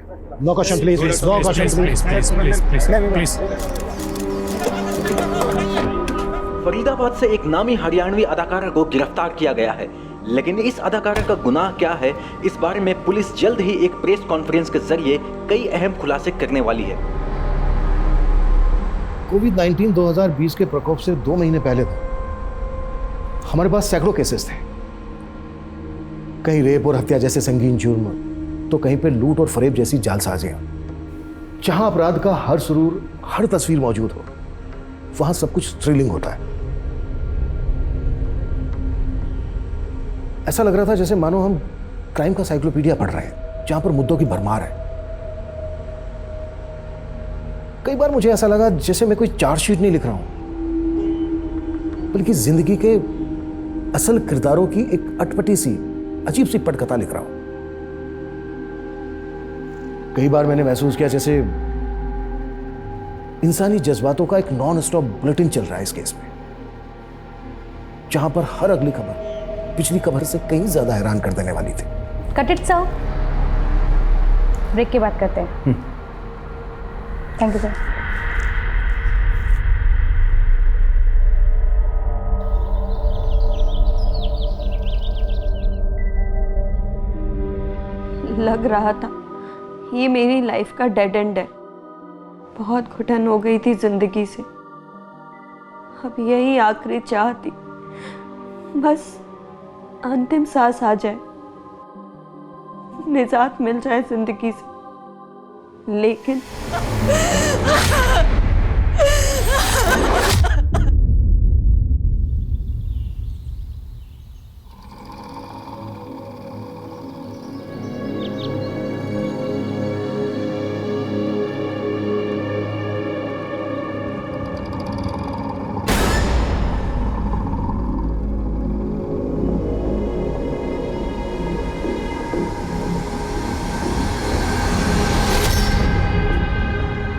No question please, no question please. Faridabad से एक नामी हरियाणवी अदाकारा को गिरफ्तार किया गया है, लेकिन इस अदाकारा का गुनाह क्या है, इस बारे में पुलिस जल्द ही एक प्रेस कॉन्फ्रेंस के जरिए कई अहम खुलासे करने वाली है। कोविड-19 2020 के प्रकोप से 2 महीने पहले तक हमारे पास सैकड़ों केसेस थे। कहीं रेप और हत्या जैसे संगीन जुर्म, तो कहीं पे लूट और फरेब जैसी जालसाजियां। जहां अपराध का हर सुरूर, हर तस्वीर मौजूद हो, वहां सब कुछ थ्रिलिंग होता है। ऐसा लग रहा था जैसे मानो हम क्राइम का साइक्लोपीडिया पढ़ रहे हैं, जहां पर मुद्दों की भरमार है। कई बार मुझे ऐसा लगा जैसे मैं कोई चार्जशीट नहीं लिख रहा हूं, बल्कि जिंदगी के असल किरदारों की एक अटपटी सी, अजीब सी पटकथा लिख रहा हूं। कई बार मैंने महसूस किया जैसे इंसानी जज्बातों का एक नॉन स्टॉप बुलेटिन चल रहा है इस केस में, जहां पर हर अगली खबर पिछली खबर से कहीं ज्यादा हैरान कर देने वाली थी। कट इट सर, ब्रेक की बात करते हैं। Thank you sir. लग रहा था ये मेरी लाइफ का डेड एंड है। बहुत घुटन हो गई थी जिंदगी से। अब यही आखिरी चाह थी, बस अंतिम सांस आ जाए, निजात मिल जाए जिंदगी से। लेकिन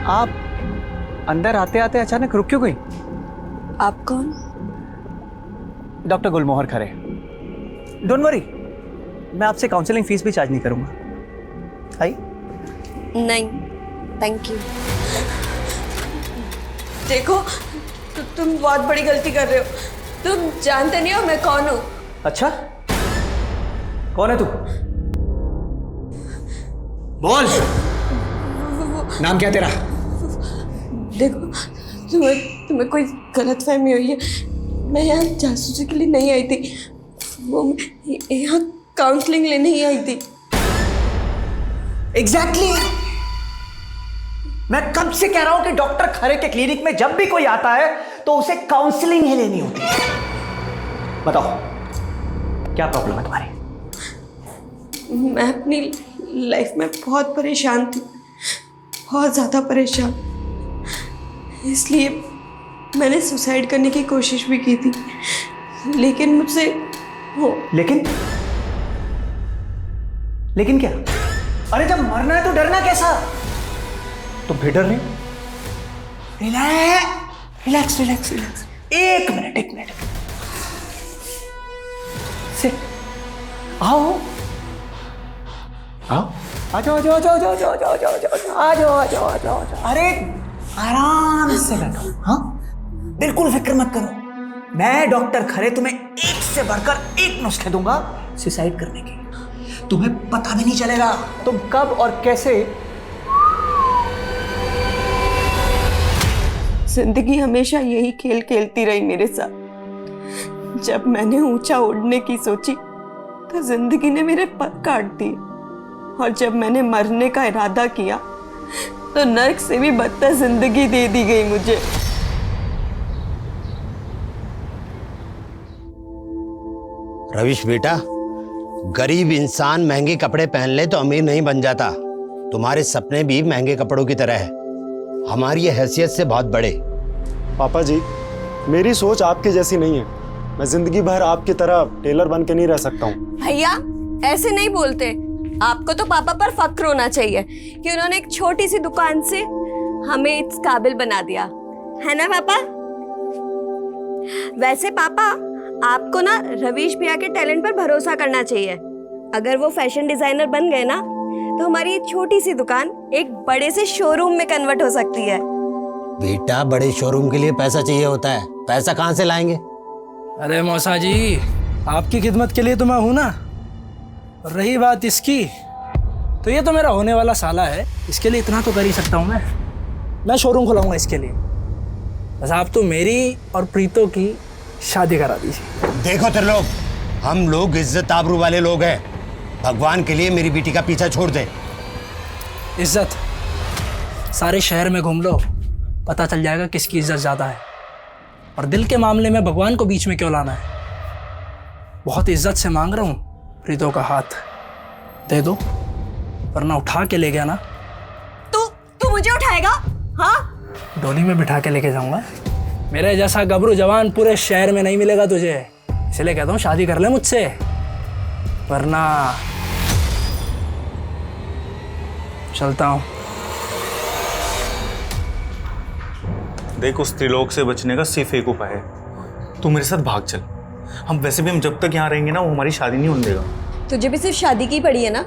आप अंदर आते आते अचानक रुक क्यों गई? आप कौन? Doctor Gulmohar Khare. Don't worry, मैं आपसे काउंसलिंग फीस भी चार्ज नहीं करूंगा। आई? नहीं, थैंक यू। देखो, तुम बहुत बड़ी गलती कर रहे हो। तुम जानते नहीं हो मैं कौन हूँ। अच्छा, कौन है तू? बोल, नाम क्या तेरा? देखो, तुम्हें कोई गलतफहमी हुई है। मैं यहाँ जासूसी के लिए नहीं आई थी, वो यहाँ काउंसलिंग लेने ही आई थी। एग्जैक्टली। मैं कब से कह रहा हूं कि डॉक्टर खरे के क्लिनिक में जब भी कोई आता है तो उसे काउंसलिंग ही लेनी होती है। बताओ, क्या प्रॉब्लम है तुम्हारी? मैं अपनी लाइफ में बहुत परेशान थी, बहुत ज़्यादा परेशान। इसलिए मैंने सुसाइड करने की कोशिश भी की थी, लेकिन मुझसे वो। लेकिन क्या? अरे जब मरना है तो डरना कैसा? तुम फिर डर रहे हो? Relax relax relax. एक मिनट। सिट। आओ। आ जाओ। अरे आराम से बैठो। हाँ, बिल्कुल फिक्र मत करो। मैं डॉक्टर खरे तुम्हें एक से बढ़कर एक नुस्खे दूंगा सुसाइड करने के। तुम्हें पता भी नहीं चलेगा तुम कब और कैसे। जिंदगी हमेशा यही खेल खेलती रही मेरे साथ। जब मैंने ऊंचा उड़ने की सोची तो जिंदगी ने मेरे पर काट दिए, और जब मैंने मरने का इरादा किया तो नर्क से भी बदतर जिंदगी दे दी गई मुझे। रविश बेटा, गरीब इंसान महंगे कपड़े पहन ले तो अमीर नहीं बन जाता। तुम्हारे सपने भी महंगे कपड़ों की तरह है, हमारी ये हैसियत से बहुत बड़े। पापा जी, मेरी सोच आपकी जैसी नहीं है। मैं जिंदगी भर आपकी तरह टेलर बन के नहीं रह सकता हूँ। भैया, ऐसे नहीं बोलते। आपको तो पापा पर फक्र होना चाहिए कि उन्होंने एक छोटी सी दुकान से हमें इस काबिल बना दिया, है ना पापा? वैसे पापा, आपको ना रवीश भैया के टैलेंट पर भरोसा करना चाहिए। अगर वो फैशन डिजाइनर बन गए ना तो हमारी ये छोटी सी दुकान एक बड़े से शोरूम में कन्वर्ट हो सकती है। बेटा, बड़े शोरूम के लिए पैसा चाहिए होता है, पैसा कहाँ से लाएंगे? अरे मौसा जी, आपकी खिदमत के लिए तो मैं हूं ना। और रही बात इसकी, तो ये तो मेरा होने वाला साला है, इसके लिए इतना तो कर ही सकता हूं मैं शोरूम खुलाऊंगा इसके लिए। बस आप तो मेरी और प्रीतो की शादी करा दीजिए। देखो त्रिलोक, हम लोग इज्जत आबरू वाले लोग हैं। भगवान के लिए मेरी बेटी का पीछा छोड़ दे। इज्जत सारे शहर में घूम लो, पता चल जाएगा किसकी इज्जत ज़्यादा है। और दिल के मामले में भगवान को बीच में क्यों लाना है? बहुत इज्जत से मांग रहा हूँ, प्रीतो का हाथ दे दो, वरना उठा के ले गया ना। तू मुझे उठाएगा? हाँ, डोली में बिठा के लेके जाऊंगा। मेरे जैसा गबरू जवान पूरे शहर में नहीं मिलेगा तुझे, इसलिए कहता हूँ शादी कर ले मुझसे, वरना चलता हूँ। देख, उस त्रिलोक से बचने का सिर्फ एक उपाय है, तू मेरे साथ भाग चल। हम वैसे भी हम जब तक यहाँ रहेंगे ना, वो हमारी शादी नहीं होने देगा। तुझे भी सिर्फ शादी की पड़ी है ना?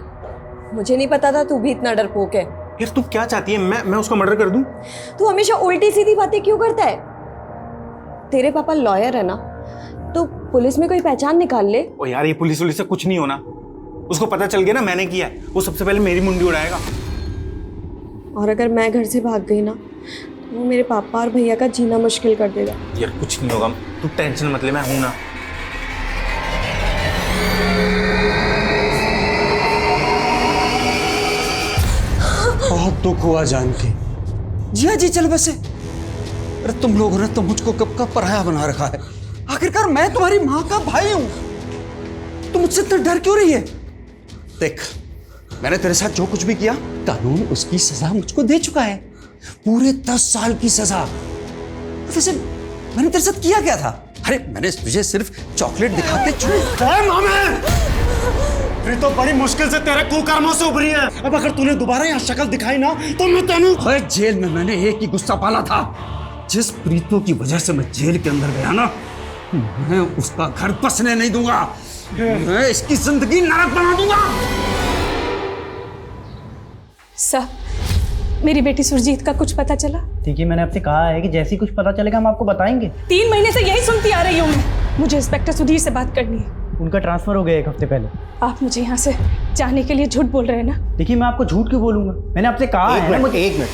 मुझे नहीं पता था तू भी इतना डरपोक है। यार तू क्या चाहती है, मैं उसका मर्डर कर दूं? तू हमेशा उल्टी सीधी बातें क्यों करता है? तेरे पापा लॉयर है ना, तो पुलिस में कोई पहचान निकाल ले। ओ यार, ये पुलिस से कुछ नहीं होना। उसको पता चल गया ना मैंने किया है, वो सबसे पहले मेरी मुंडी उड़ाएगा। और अगर मैं घर से भाग गई ना, तो वो मेरे पापा और भैया का जीना मुश्किल कर देगा। यार कुछ नहीं होगा, तू टेंशन मत ले, मैं हूं ना। बहुत दुख हुआ जान के। जिया जी चल बसे। अरे तुम लोगों ने तो मुझको कब का पराया बना रखा है। आखिरकार मैं तुम्हारी माँ का भाई हूं, तुम मुझसे इतना डर क्यों रही है? देख, मैंने तेरे साथ जो कुछ भी किया, कानून उसकी सजा मुझको दे चुका है, पूरे 10 साल की सजा। वैसे मैंने तेरे साथ किया क्या था? अरे मैंने तुझे सिर्फ चॉकलेट दिखाते प्रीतो बड़ी मुश्किल से तेरे कुकर्मों से उभरी है। अब अगर तूने दोबारा यहाँ शक्ल दिखाई ना, तो मैं तेनू जेल में मैंने एक ही गुस्सा पाला था, जिस प्रीतो की वजह से मैं जेल के अंदर गया ना, मैं उसका घर बसने नहीं दूंगा, मैं इसकी जिंदगी नरक बना दूंगा। सर, मेरी बेटी सुरजीत का कुछ पता चला? देखिए, मैंने आपसे कहा है कि जैसे ही कुछ पता चलेगा हम आपको बताएंगे। 3 महीने से यही सुनती आ रही हूँ मैं। मुझे इंस्पेक्टर सुधीर से बात करनी है। उनका ट्रांसफर हो गया 1 हफ्ते पहले। आप मुझे यहाँ से जाने के लिए झूठ बोल रहे हैं ना? देखिए, मैं आपको झूठ क्यों बोलूंगा? मैंने आपसे कहा है ना। एक मिनट,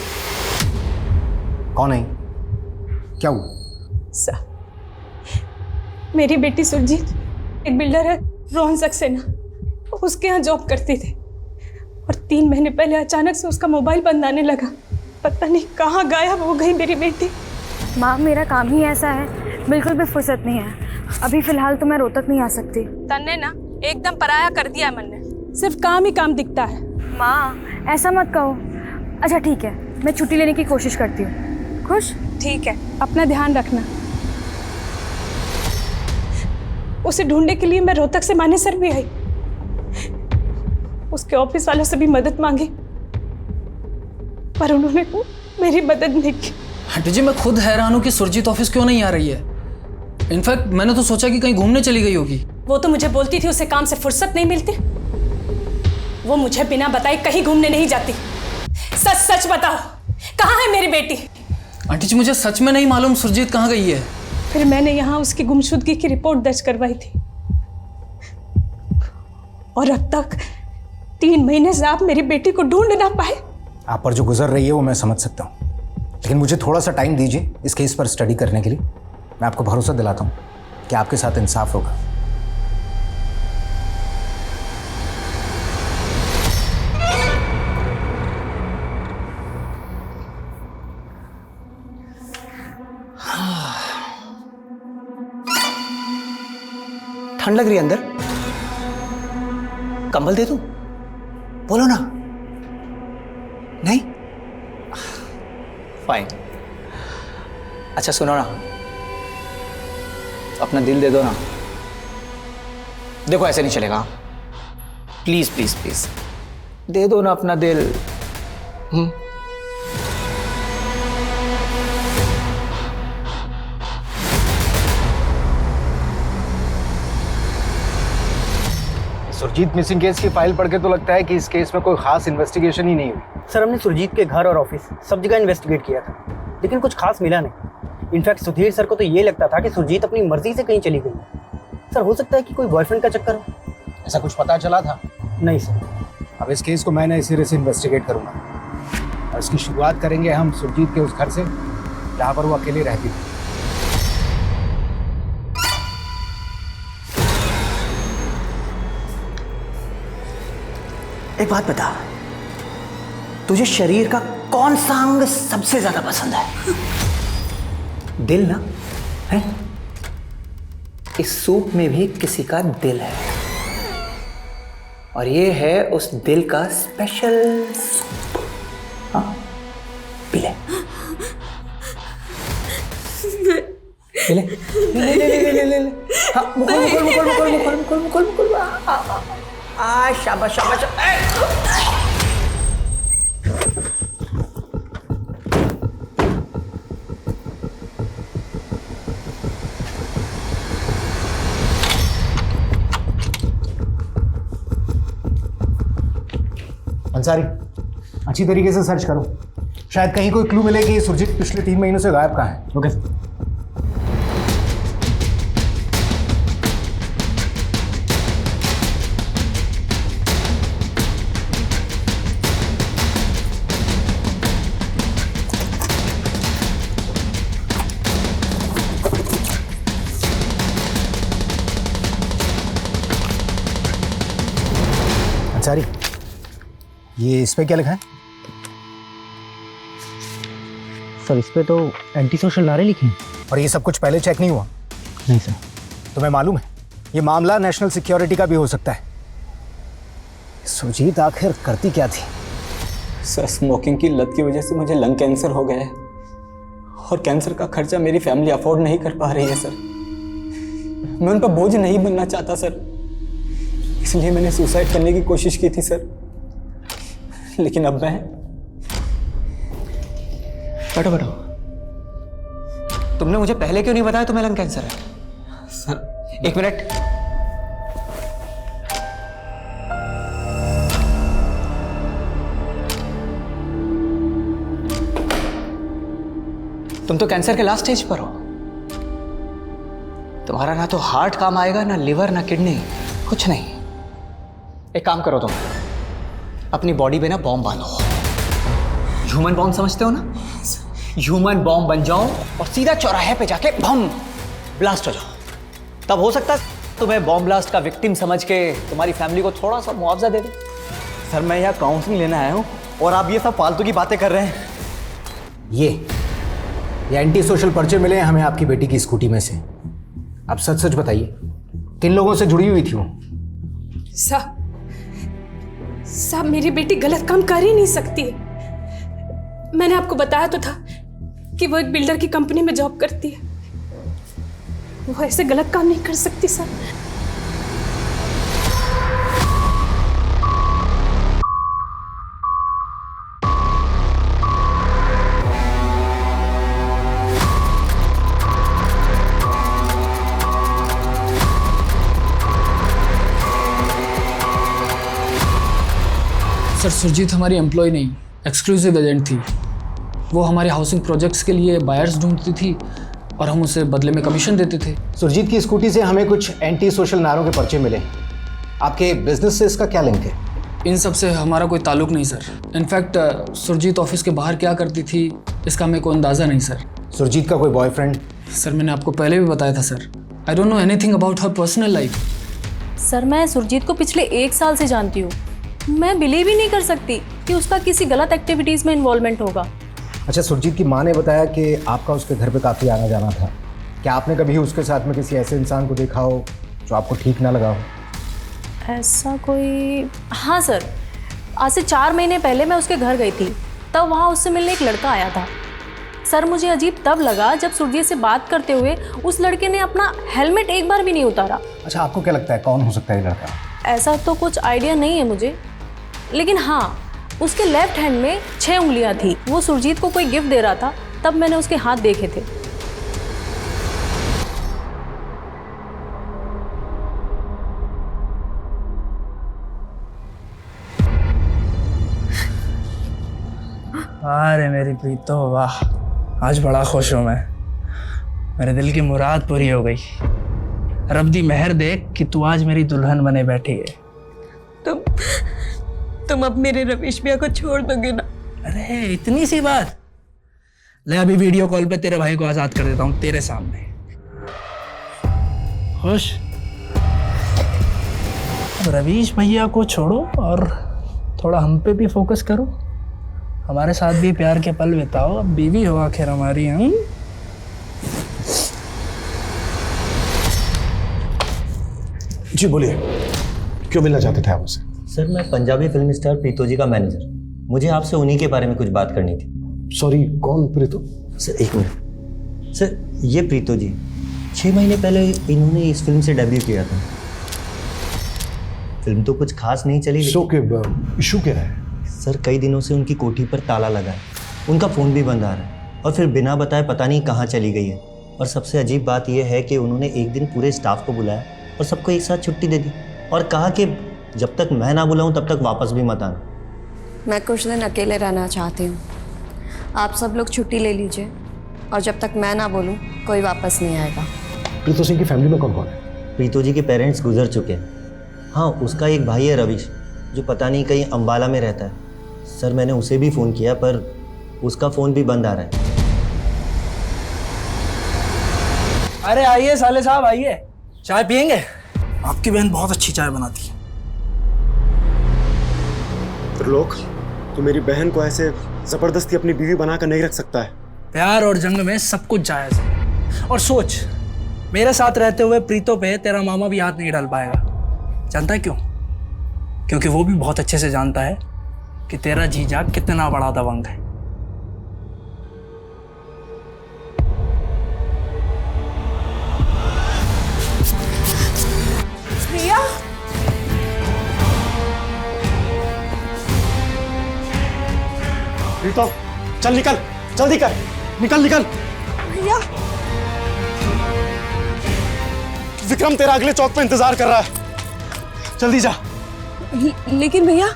कौन है? क्या हुआ? सर, मेरी बेटी सुरजीत एक बिल्डर है रोहन सक्सेना, उसके यहाँ जॉब करती थी, और 3 महीने पहले अचानक से उसका मोबाइल बंद आने लगा। पता नहीं कहाँ गायब हो गई मेरी बेटी। माँ, मेरा काम ही ऐसा है, बिल्कुल भी फुर्सत नहीं है। अभी फिलहाल तो मैं रोहतक नहीं आ सकती। तन्ने ना एकदम पराया कर दिया मन ने, सिर्फ काम ही काम दिखता है। माँ, ऐसा मत कहो। अच्छा ठीक है, मैं छुट्टी लेने की कोशिश करती हूँ। खुश? ठीक है, अपना ध्यान रखना। उसे ढूंढने के लिए मैं रोहतक से मानेसर भी आई, उसके ऑफिस वालों से भी मदद मांगी, पर उन्होंने मेरी मदद नहीं की। आंटी जी, मैं खुद हैरान हूँ कि सुरजीत ऑफिस क्यों नहीं आ रही है। इनफैक्ट मैंने तो सोचा कि कहीं घूमने चली गई होगी। वो तो मुझे बोलती थी उसे काम से फुर्सत नहीं मिलती। वो मुझे बिना बताए कहीं घूमने नहीं जाती। सच सच बताओ, कहाँ है मेरी बेटी? आंटी जी, मुझे सच में नहीं मालूम सुरजीत कहाँ गई है। फिर मैंने यहाँ उसकी गुमशुदगी की रिपोर्ट दर्ज करवाई थी, और अब तक 3 महीने से आप मेरी बेटी को ढूंढ ना पाए। आप पर जो गुजर रही है वो मैं समझ सकता हूँ, लेकिन मुझे थोड़ा सा टाइम दीजिए इस केस पर स्टडी करने के लिए। मैं आपको भरोसा दिलाता हूँ कि आपके साथ इंसाफ होगा। ठंड लग रही है अंदर, कंबल दे दूं? बोलो ना। नहीं? फाइन। अच्छा सुनो ना, अपना दिल दे दो ना। देखो ऐसे नहीं चलेगा, प्लीज प्लीज प्लीज दे दो ना अपना दिल। सुरजीत मिसिंग केस की फाइल पढ़ के तो लगता है कि इस केस में कोई खास इन्वेस्टिगेशन ही नहीं हुई। सर हमने सुरजीत के घर और ऑफिस सब जगह इन्वेस्टिगेट किया था, लेकिन कुछ खास मिला नहीं। इनफैक्ट सुधीर सर को तो ये लगता था कि सुरजीत अपनी मर्जी से कहीं चली गई। सर हो सकता है कि कोई बॉयफ्रेंड का चक्कर हो। ऐसा कुछ पता चला था? नहीं सर। अब इस केस को मैं नए सिरे से इन्वेस्टिगेट करूंगा और इसकी शुरुआत करेंगे हम सुरजीत के उस घर से जहाँ पर वो अकेले रहती थी। एक बात बता, तुझे शरीर का कौन सा अंग सबसे ज्यादा पसंद है? दिल ना है? इस सूप में भी किसी का दिल है और ये है उस दिल का स्पेशल सूप। हाँ पी ले, पी ले, ले ले ले ले ले ले। हाँ मुकुल मुकुल मुकुल मुकुल मुकुल मुकुल मुकुल मुकुल। शाबाश शाबाश। अंसारी, अच्छी तरीके से सर्च करो, शायद कहीं कोई क्लू मिले कि सुरजीत पिछले 3 महीनों से गायब कहाँ है। ओके अंसारी, ये इस पे क्या लिखा है? सर इस पे तो एंटी सोशल नारे लिखे हैं। और ये सब कुछ पहले चेक नहीं हुआ? नहीं सर। तुम्हें मालूम है ये मामला नेशनल सिक्योरिटी का भी हो सकता है। सुरजीत आखिर करती क्या थी? सर स्मोकिंग की लत की वजह से मुझे लंग कैंसर हो गया है और कैंसर का खर्चा मेरी फैमिली अफोर्ड नहीं कर पा रही है सर। मैं उन पर बोझ नहीं बनना चाहता सर, इसलिए मैंने सुसाइड करने की कोशिश की थी सर। लेकिन अब मैं बैठो बैठो। तुमने मुझे पहले क्यों नहीं बताया तुम्हें लंग कैंसर है? Sir 1 minute. तुम तो कैंसर के लास्ट स्टेज पर हो। तुम्हारा ना तो हार्ट काम आएगा, ना लिवर, ना किडनी, कुछ नहीं। एक काम करो, तुम अपनी बॉडी पे ना बॉम्ब बांधो। ह्यूमन बॉम्ब समझते हो ना? ह्यूमन बॉम्ब बन जाओ और सीधा चौराहे पे जाके बम ब्लास्ट हो जाओ। तब हो सकता है तुम्हें बॉम्ब ब्लास्ट का विक्टिम समझ के तुम्हारी फैमिली को थोड़ा सा मुआवजा दे दे। सर मैं यहाँ काउंसलिंग लेने आया हूँ और आप ये सब फालतू की बातें कर रहे हैं। ये एंटी सोशल पर्चे मिले हैं हमें आपकी बेटी की स्कूटी में से। अब सच सच बताइए, किन लोगों से जुड़ी हुई थी वो? साहब मेरी बेटी गलत काम कर ही नहीं सकती। मैंने आपको बताया तो था कि वो एक बिल्डर की कंपनी में जॉब करती है। वो ऐसे गलत काम नहीं कर सकती सर। सर सुरजीत हमारी एम्प्लॉय नहीं, एक्सक्लूसिव एजेंट थी। वो हमारे हाउसिंग प्रोजेक्ट्स के लिए बायर्स ढूंढती थी और हम उसे बदले में कमीशन देते थे। सुरजीत की स्कूटी से हमें कुछ एंटी सोशल नारों के पर्चे मिले। आपके बिजनेस से इसका क्या लिंक है? इन सब से हमारा कोई ताल्लुक नहीं सर। इनफैक्ट सुरजीत ऑफिस के बाहर क्या करती थी इसका हमें कोई अंदाज़ा नहीं सर। सुरजीत का कोई बॉयफ्रेंड? सर मैंने आपको पहले भी बताया था sir, I don't know anything about her personal life. Sir मैं सुरजीत को पिछले 1 साल से जानती हूँ। मैं बिलीव ही नहीं कर सकती कि उसका किसी गलत एक्टिविटीज़ में इन्वॉल्वमेंट होगा। अच्छा, सुरजीत की माँ ने बताया कि आपका उसके घर पे काफ़ी आना जाना था। क्या आपने कभी उसके साथ में किसी ऐसे इंसान को देखा हो जो आपको ठीक ना लगा हो? ऐसा कोई? हाँ सर, आज से 4 महीने पहले मैं उसके घर गई थी, तब वहाँ उससे मिलने एक लड़का आया था। सर मुझे अजीब तब लगा जब सुरजीत से बात करते हुए उस लड़के ने अपना हेलमेट एक बार भी नहीं उतारा। अच्छा, आपको क्या लगता है कौन हो सकता है ये लड़का? ऐसा तो कुछ आइडिया नहीं है मुझे, लेकिन हाँ उसके लेफ्ट हैंड में 6 उंगलियां थी। वो सुरजीत को कोई गिफ्ट दे रहा था, तब मैंने उसके हाथ देखे थे। अरे मेरी प्रीतो, वाह, आज बड़ा खुश हूँ मैं। मेरे दिल की मुराद पूरी हो गई। रब दी मेहर देख कि तू आज मेरी दुल्हन बने बैठी है। तुम अब मेरे रवीश भैया को छोड़ दोगे ना? अरे इतनी सी बात। ले अभी वीडियो कॉल पे तेरे भाई को आजाद कर देता हूँ तेरे सामने। खुश? अब रवीश भैया को छोड़ो और थोड़ा हम पे भी फोकस करो। हमारे साथ भी प्यार के पल बिताओ। अब बीवी हो आखिर हमारी। हम जी बोलिए, क्यों मिलना चाहते थे आप मुझसे? सर, मैं पंजाबी फिल्म स्टार प्रीतो जी का मैनेजर। मुझे आपसे उन्हीं के बारे में कुछ बात करनी थी। सॉरी, कौन प्रीतो? सर एक मिनट। सर, ये प्रीतो जी 6 महीने पहले इन्होंने इस फिल्म से डेब्यू किया था। फिल्म तो कुछ खास नहीं चली। इशू क्या है? सर, कई दिनों से उनकी कोठी पर ताला लगा है, उनका फ़ोन भी बंद आ रहा है और फिर बिना बताए पता नहीं कहाँ चली गई है। और सबसे अजीब बात यह है कि उन्होंने एक दिन पूरे स्टाफ को बुलाया और सबको एक साथ छुट्टी दे दी और कहा कि जब तक मैं ना बुलाऊं तब तक वापस भी मत आना। मैं कुछ दिन अकेले रहना चाहती हूँ। आप सब लोग छुट्टी ले लीजिए और जब तक मैं ना बोलूँ कोई वापस नहीं आएगा। प्रीतो सिंह की फैमिली में कौन कौन है? प्रीतो जी के पेरेंट्स गुजर चुके हैं। हाँ, उसका एक भाई है रवीश, जो पता नहीं कहीं अम्बाला में रहता है। सर, मैंने उसे भी फ़ोन किया पर उसका फ़ोन भी बंद आ रहा है। अरे आइए साले साहब, आइए, चाय पियेंगे? आपकी बहन बहुत अच्छी चाय बनाती है। त्रिलोक, तू मेरी बहन को ऐसे जबरदस्ती अपनी बीवी बनाकर नहीं रख सकता है। प्यार और जंग में सब कुछ जायज है। और सोच, मेरे साथ रहते हुए प्रीतो पे तेरा मामा भी हाथ नहीं डाल पाएगा। जानता है क्यों? क्योंकि वो भी बहुत अच्छे से जानता है कि तेरा जीजा कितना बड़ा दबंग है। प्रिया, प्रीतो, चल निकल, जल्दी कर, निकल निकल। भैया, विक्रम तेरा अगले चौक पे इंतजार कर रहा है, जल्दी जा। लेकिन भैया,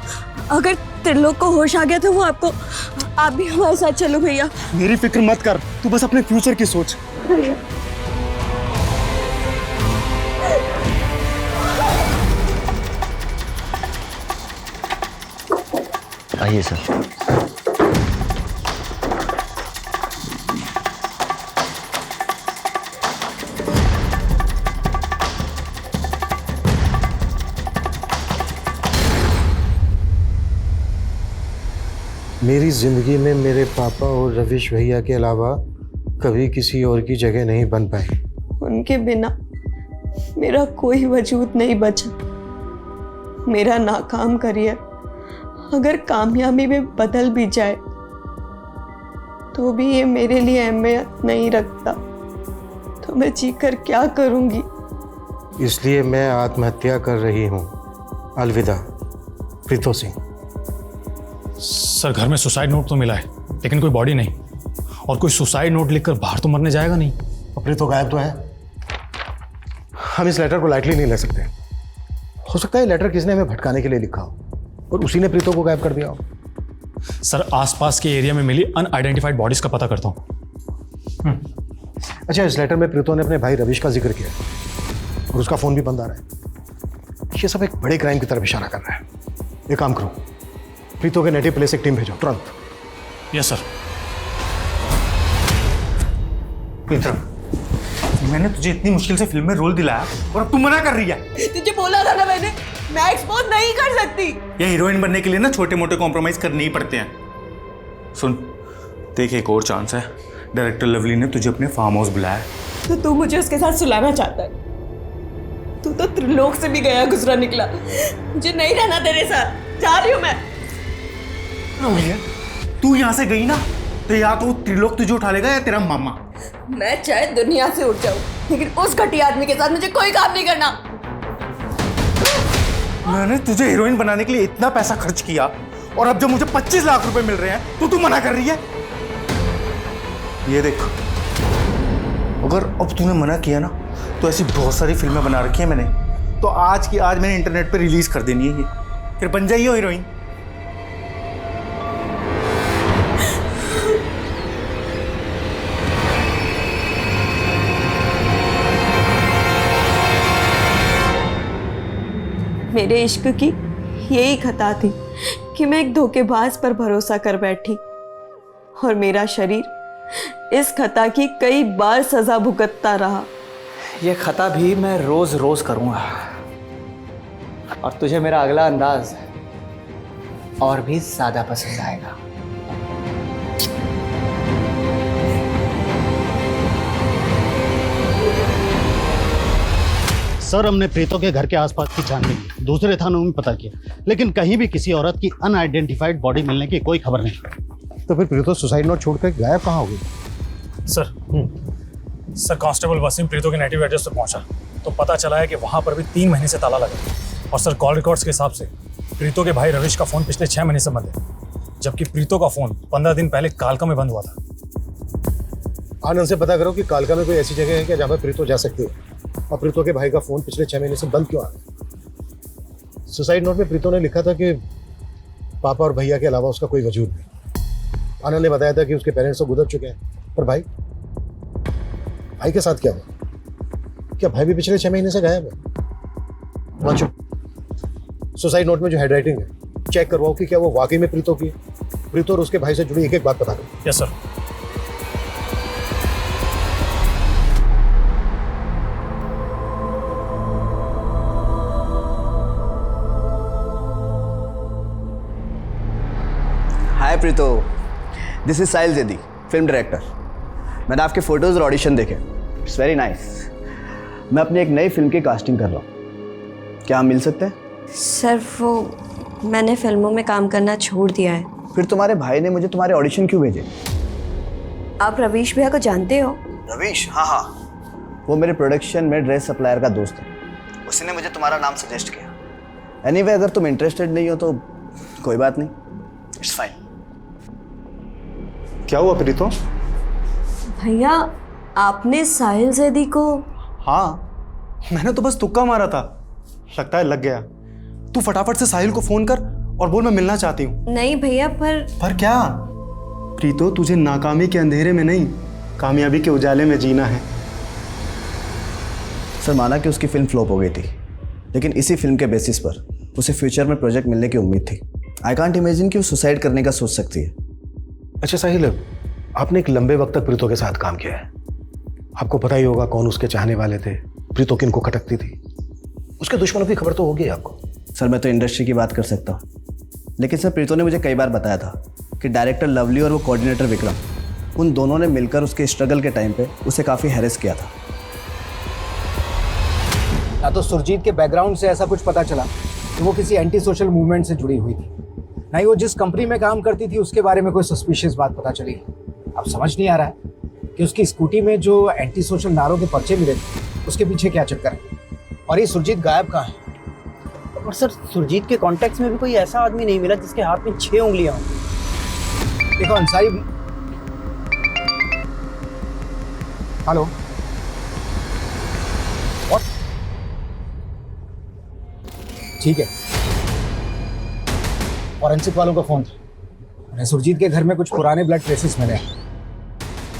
अगर त्रिलोक को होश आ गया तो वो आपको, आप भी हमारे साथ चलो भैया। मेरी फिक्र मत कर, तू बस अपने फ्यूचर की सोच। आइए सर। मेरी जिंदगी में मेरे पापा और रवीश भैया के अलावा कभी किसी और की जगह नहीं बन पाई। उनके बिना मेरा कोई वजूद नहीं बचा। मेरा नाकाम करियर अगर कामयाबी में बदल भी जाए तो भी ये मेरे लिए अहमियत नहीं रखता। तो मैं जीकर क्या करूंगी? इसलिए मैं आत्महत्या कर रही हूँ। अलविदा प्रीतो सिंह। सर, घर में सुसाइड नोट तो मिला है लेकिन कोई बॉडी नहीं, और कोई सुसाइड नोट लिखकर बाहर तो मरने जाएगा नहीं। और प्रीतो गायब तो है। हम इस लेटर को लाइटली नहीं ले सकते। हो सकता है लेटर किसने हमें भटकाने के लिए लिखा हो और उसी ने प्रीतो को गायब कर दिया हो। सर, आसपास के एरिया में मिली अनआइडेंटिफाइड बॉडीज का पता करता हूँ। अच्छा, इस लेटर में प्रीतो ने अपने भाई रवीश का जिक्र किया और उसका फोन भी बंद आ रहा है। ये सब एक बड़े क्राइम की तरफ इशारा कर रहा है। एक काम करो, प्रीतो के नेटिव प्लेस एक टीम भेजो तुरंत। Yes sir. मित्र, मैंने तुझे इतनी मुश्किल से फिल्म में रोल दिलाया और अब तू मना कर रही है। तुझे बोला था ना मैंने, मैं एक्सपोज नहीं कर सकती। ये हीरोइन बनने के लिए ना छोटे मोटे कॉम्प्रोमाइज करने ही पड़ते हैं। सुन, देख, एक और चांस है। डायरेक्टर लवली ने तुझे अपने फार्म हाउस बुलाया। तो तू मुझे उसके साथ सुलाना चाहता है? तू तो त्रिलोक से भी गया गुजरा निकला। मुझे नहीं रहना तेरे साथ, जा रही हूँ मैं। तू यहाँ से गई ना तो या तो त्रिलोक तुझे उठा लेगा या तेरा मामा। मैं चाहे दुनिया से उठ जाऊं लेकिन उस घटिया आदमी के साथ मुझे कोई काम नहीं करना। मैंने तुझे हीरोइन बनाने के लिए इतना पैसा खर्च किया और अब जब मुझे 25 लाख रुपए मिल रहे हैं तो तू मना कर रही है। ये देख, अगर अब तूने मना किया ना तो ऐसी बहुत सारी फिल्में बना रखी है मैंने, तो आज की आज मैंने इंटरनेट पे रिलीज कर देनी है ये, फिर बन जाइए हीरोइन। मेरे इश्क की यही खता थी कि मैं एक धोखेबाज पर भरोसा कर बैठी और मेरा शरीर इस खता की कई बार सजा भुगतता रहा। ये खता भी मैं रोज रोज करूंगा और तुझे मेरा अगला अंदाज और भी ज्यादा पसंद आएगा। सर, हमने प्रीतो के घर के आसपास की छानबीन की, दूसरे थानों में पता किया, लेकिन कहीं भी किसी औरत की अनआइडेंटिफाइड बॉडी मिलने की कोई खबर नहीं। तो फिर प्रीतो सुसाइड नोट छोड़कर गायब कहाँ हो गई? सर कांस्टेबल वसीम प्रीतो के नेटिव एड्रेस पर पहुंचा तो पता चला है कि वहां पर भी 3 महीने से ताला लगा है। और सर कॉल रिकॉर्ड्स के हिसाब से प्रीतो के भाई रविश का फोन पिछले 6 महीने से बंद है, जबकि प्रीतो का फोन 15 दिन पहले कालका में बंद हुआ था। आनंद से पता करो कि कालका में कोई ऐसी जगह है क्या जहाँ पर प्रीतो जा सकती है, और प्रीतो के भाई का फोन पिछले 6 महीने से बंद क्यों आ रहा है? सुसाइड नोट में प्रीतो ने लिखा था कि पापा और भैया के अलावा उसका कोई वजूद नहीं। आनंद ने बताया था कि उसके पेरेंट्स तो गुजर चुके हैं, पर भाई के साथ क्या हुआ? क्या भाई भी पिछले 6 महीने से गायब है? वांचो, सुसाइड नोट में जो हैंडराइटिंग है चेक करवाओ कि क्या वो वाकई में प्रीतो की है। प्रीतो और उसके भाई से जुड़ी एक एक बात बता दो। Yes sir. Hi Preeto, this is Sahil Zaidi, film director. मैंने आपके फोटोज और ऑडिशन देखे, इट्स वेरी नाइस। मैं अपनी एक नई फिल्म की कास्टिंग कर रहा हूँ, क्या हम मिल सकते हैं? सर वो मैंने फिल्मों में काम करना छोड़ दिया है। फिर तुम्हारे भाई ने मुझे तुम्हारे ऑडिशन क्यों भेजे? आप रवीश भैया को जानते हो? रवीश? हाँ, वो मेरे प्रोडक्शन में ड्रेस सप्लायर का दोस्त है, उसने मुझे तुम्हारा नाम सजेस्ट किया। एनीवे, अगर तुम इंटरेस्टेड नहीं हो तो कोई बात नहीं, इट्स फाइन। क्या हुआ प्रीतो? भैया आपने साहिल जैदी को? हाँ, मैंने तो बस तुक्का मारा था, लगता है लग गया। तू फटाफट से साहिल को फोन कर और बोल मैं मिलना चाहती हूँ। नहीं भैया, पर क्या? प्रीतो, तुझे नाकामी के अंधेरे में नहीं, कामयाबी के उजाले में जीना है। सर, माना कि उसकी फिल्म फ्लॉप हो गई थी, लेकिन इसी फिल्म के बेसिस पर उसे फ्यूचर में प्रोजेक्ट मिलने की उम्मीद थी। आई कांट इमेजिन कि वो सुसाइड करने का सोच सकती है। अच्छा साहिल, आपने एक लंबे वक्त तक प्रीतो के साथ काम किया है, आपको पता ही होगा कौन उसके चाहने वाले थे, प्रीतो किनको खटकती थी, उसके दुश्मनों की खबर तो होगी आपको। सर, मैं तो इंडस्ट्री की बात कर सकता हूँ, लेकिन सर प्रीतो ने मुझे कई बार बताया था कि डायरेक्टर लवली और वो कोऑर्डिनेटर विक्रम, उन दोनों ने मिलकर उसके स्ट्रगल के टाइम पे उसे काफ़ी हैरेस किया था। ना तो सुरजीत के बैकग्राउंड से ऐसा कुछ पता चला कि वो किसी एंटी सोशल मूवमेंट से जुड़ी हुई थी, ना ही वो जिस कंपनी में काम करती थी उसके बारे में कोई सस्पिशियस बात पता चली। अब समझ नहीं आ रहा है कि उसकी स्कूटी में जो एंटी सोशल नारों के पर्चे मिले थे उसके पीछे क्या चक्कर है, और ये सुरजीत गायब कहाँ है? और सर, सुरजीत के कॉन्टेक्ट्स में भी कोई ऐसा आदमी नहीं मिला जिसके हाथ में 6 उंगलियां हों। देखो अंसारी, हेलो, ठीक है, फॉरेंसिक वालों का फोन था, उन्हें सुरजीत के घर में कुछ पुराने ब्लड ट्रेसेस मिले,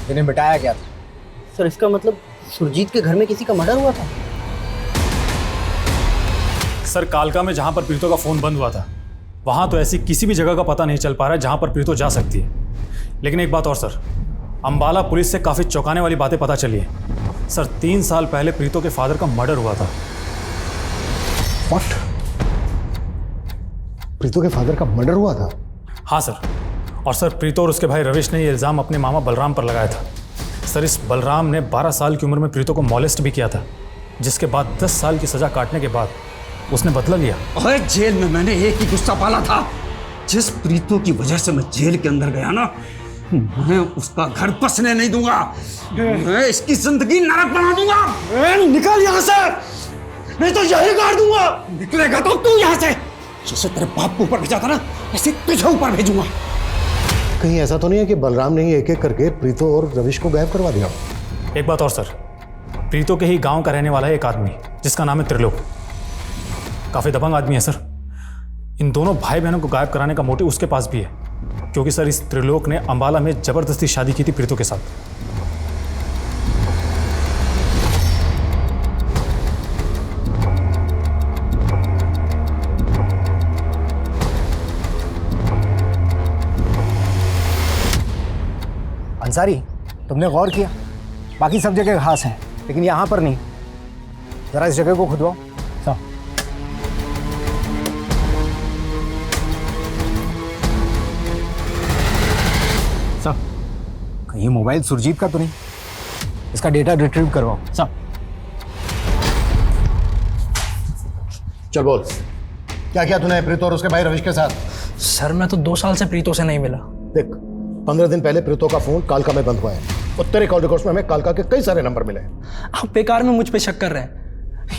जिन्हें मिटाया गया था। सर, इसका मतलब सुरजीत के घर में किसी का मर्डर हुआ था? सर, कालका में जहां पर प्रीतो का फोन बंद हुआ था, वहां तो ऐसी किसी भी जगह का पता नहीं चल पा रहा है जहां पर प्रीतो जा सकती है। लेकिन एक बात और सर, अंबाला पुलिस से काफी चौंकाने वाली बातें पता चली है। सर, 3 साल पहले प्रीतो के फादर का मर्डर हुआ था। What? प्रीतो के फादर का मर्डर हुआ था? हाँ सर, और सर प्रीतो और उसके भाई रविश ने ये इल्ज़ाम अपने मामा बलराम पर लगाया था। सर, इस बलराम ने 12 साल की उम्र में प्रीतो को मॉलेस्ट भी किया था, जिसके बाद 10 साल की सज़ा काटने के बाद उसने बदला लिया। अरे जेल में मैंने एक ही गुस्सा पाला था, जिस प्रीतो की वजह से मैं जेल के अंदर गया ना, मैं उसका घर बसने नहीं दूंगा, मैं इसकी जिंदगी नरक बना दूंगा। निकल यहाँ से, नहीं तो यही गाड़ दूंगा। निकलेगा तो तू यहाँ से, जैसे तेरे बाप को ऊपर भेजा था ना, ऐसे तुझे ऊपर भेजूंगा। कहीं ऐसा तो नहीं है कि बलराम ने ही एक एक करके प्रीतो और रविश को गायब करवा दिया? एक बात और सर, प्रीतो के ही गांव का रहने वाला है एक आदमी जिसका नाम है त्रिलोक। काफ़ी दबंग आदमी है सर। इन दोनों भाई बहनों को गायब कराने का मोटिव उसके पास भी है, क्योंकि सर इस त्रिलोक ने अंबाला में जबरदस्ती शादी की थी प्रीतो के साथ। अंसारी, तुमने गौर किया बाकी सब जगह घास है लेकिन यहाँ पर नहीं। जरा इस जगह को खुदवाओ। सब कहीं मोबाइल सुरजीत का तो नहीं? इसका डेटा रिट्रीव करवाओ। सब चल बोल, क्या किया तूने प्रीतो और उसके भाई रविश के साथ? सर मैं तो 2 साल से प्रीतो से नहीं मिला। देख, 15 दिन पहले प्रीतो का फोन कालका में बंद हुआ है और तेरे कॉल रिकॉर्ड्स में हमें कालका के कई सारे नंबर मिले हैं। आप बेकार में मुझ पे शक कर रहे हैं।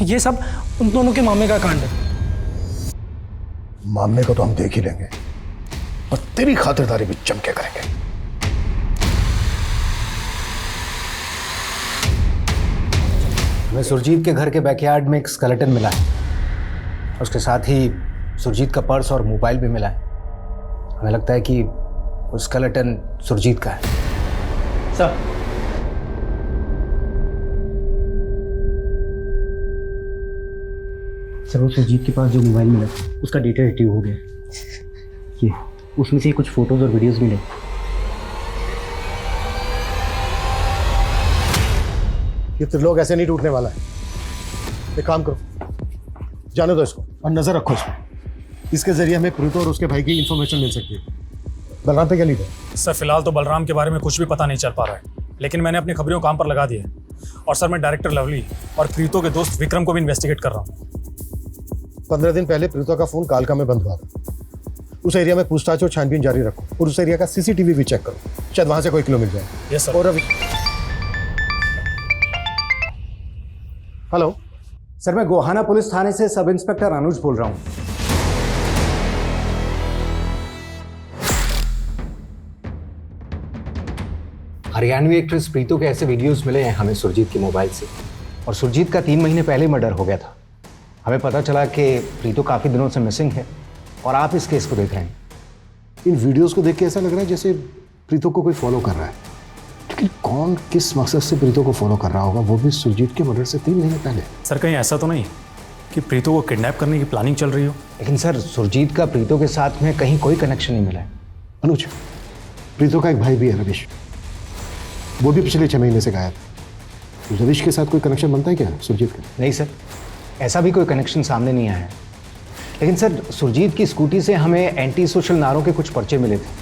ये सब उन दोनों के मामे का कांड है। मामले को तो हम देख ही लेंगे और तेरी खातिरदारी भी जम के करेंगे। हमें सुरजीत के घर के बैकयार्ड में एक स्केलेटन मिला है। उसके साथ ही सुरजीत का पर्स और मोबाइल भी मिला है। हमें लगता है कि वो स्केलेटन सुरजीत का है। सर वो सुरजीत के पास जो मोबाइल मिला उसका डेटा रिट्रीव हो गया। ये उसमें से कुछ फोटोज और वीडियोस मिले। ये त्रिलोक ऐसे नहीं टूटने वाला है। एक काम करो, जाने दो इसको और नजर रखो इसको। इसके जरिए हमें प्रीतो और उसके भाई की इंफॉर्मेशन मिल सकती है। बलराम पे क्या लीड है? सर फिलहाल तो बलराम के बारे में कुछ भी पता नहीं चल पा रहा है, लेकिन मैंने अपनी खबरों को काम पर लगा दिया है। और सर मैं डायरेक्टर लवली और प्रीतो के दोस्त विक्रम को भी इन्वेस्टिगेट कर रहा हूँ। 15 दिन पहले प्रीतो का फोन कालका में बंद हुआ था। उस एरिया में पूछताछ और छानबीन जारी रखो और उस एरिया का सीसीटीवी भी चेक करो, शायद वहां से कोई क्लू मिल जाए। Yes sir. और अभी हेलो सर, मैं गोहाना पुलिस थाने से सब इंस्पेक्टर अनुज बोल रहा हूँ। हरियाणवी एक्ट्रेस प्रीतो के ऐसे वीडियोस मिले हैं हमें सुरजीत के मोबाइल से, और सुरजीत का 3 महीने पहले मर्डर हो गया था। हमें पता चला कि प्रीतो काफ़ी दिनों से मिसिंग है और आप इस केस को देख रहे हैं। इन वीडियोस को देख के ऐसा लग रहा है जैसे प्रीतो को कोई फॉलो कर रहा है, लेकिन कौन किस मकसद से प्रीतो को फॉलो कर रहा होगा, वो भी सुरजीत के मर्डर से 3 महीने पहले। सर कहीं ऐसा तो नहीं कि प्रीतो को किडनैप करने की प्लानिंग चल रही हो? लेकिन सर सुरजीत का प्रीतो के साथ में कहीं कोई कनेक्शन नहीं मिला है। अनुज, प्रीतो का एक भाई भी है रविश, वो भी पिछले 6 महीने से गायब है। रविश के साथ कोई कनेक्शन बनता है क्या सुरजीत का? नहीं सर, ऐसा भी कोई कनेक्शन सामने नहीं आया है। लेकिन सर सुरजीत की स्कूटी से हमें एंटी सोशल नारों के कुछ पर्चे मिले थे।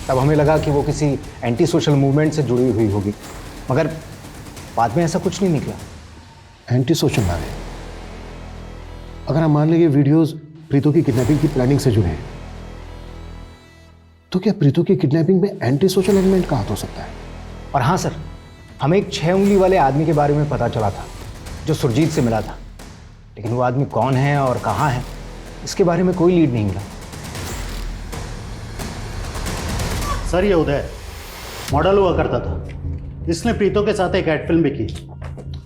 तब हमें लगा कि वो किसी एंटी सोशल मूवमेंट से जुड़ी हुई होगी, मगर बाद में ऐसा कुछ नहीं निकला। एंटी सोशल नारे? अगर हम मान लें ये वीडियोस प्रीतो की किडनैपिंग की प्लानिंग से जुड़े हैं, तो क्या प्रीतो की किडनैपिंग में एंटी सोशल एलिमेंट का हाथ हो सकता है? और हाँ सर, हमें एक 6 उंगली वाले आदमी के बारे में पता चला था जो सुरजीत से मिला था, लेकिन वो आदमी कौन है और कहाँ है इसके बारे में कोई लीड नहीं मिला। सर ये उदय मॉडल हुआ करता था। इसने प्रीतो के साथ एक एड फिल्म भी की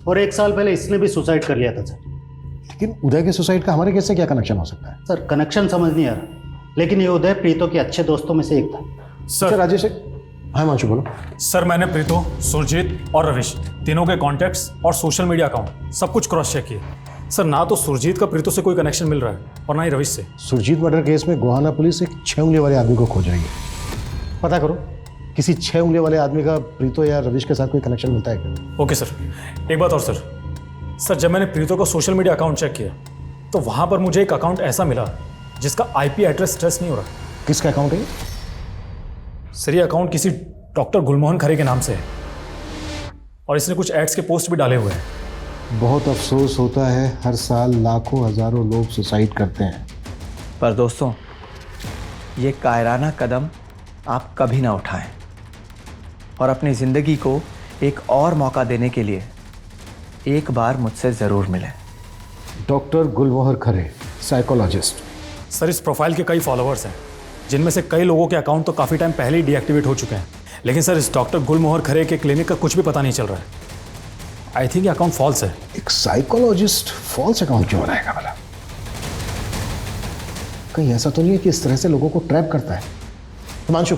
और 1 साल पहले इसने भी सुसाइड कर लिया था सर। लेकिन उदय के सुसाइड का हमारे केस से क्या कनेक्शन हो सकता है? सर कनेक्शन समझ नहीं आ रहा, लेकिन ये उदय प्रीतो के अच्छे दोस्तों में से एक था। सर राजेश, हाँ मांशु बोलो। सर मैंने प्रीतो, सुरजीत और रविश तीनों के कॉन्टैक्ट्स और सोशल मीडिया अकाउंट सब कुछ क्रॉस चेक किए। सर ना तो सुरजीत का प्रीतो से कोई कनेक्शन मिल रहा है और ना ही रविश से। सुरजीत मर्डर केस में गोहाना पुलिस एक 6 उंगली वाले आदमी को खोज रही है। पता करो किसी 6 उंगली वाले आदमी का प्रीतो या रविश के साथ कोई कनेक्शन मिलता है क्या? Okay sir. एक बात और सर जब मैंने प्रीतो का सोशल मीडिया अकाउंट चेक किया तो वहां पर मुझे एक अकाउंट ऐसा मिला जिसका आईपी एड्रेस ट्रेस नहीं हो रहा। किसका अकाउंट है? सर ये अकाउंट किसी डॉक्टर गुलमोहन खरे के नाम से है और इसने कुछ एड्स के पोस्ट भी डाले हुए हैं। बहुत अफसोस होता है, हर साल लाखों हजारों लोग सुसाइड करते हैं। पर दोस्तों ये कायराना कदम आप कभी ना उठाएं और अपनी ज़िंदगी को एक और मौका देने के लिए एक बार मुझसे ज़रूर मिलें। डॉक्टर गुलमोहर खरे, साइकोलॉजिस्ट। सर इस प्रोफाइल के कई फॉलोअर्स हैं जिनमें से कई लोगों के अकाउंट तो काफ़ी टाइम पहले ही डीएक्टिवेट हो चुके हैं, लेकिन सर इस डॉक्टर गुलमोहर खरे के क्लिनिक का कुछ भी पता नहीं चल रहा है। आई थिंक ये अकाउंट फॉल्स है। एक साइकोलॉजिस्ट फॉल्स अकाउंट क्यों बनाएगा भला? कहीं ऐसा तो नहीं है कि इस तरह से लोगों को ट्रैप करता है? हिमांशु,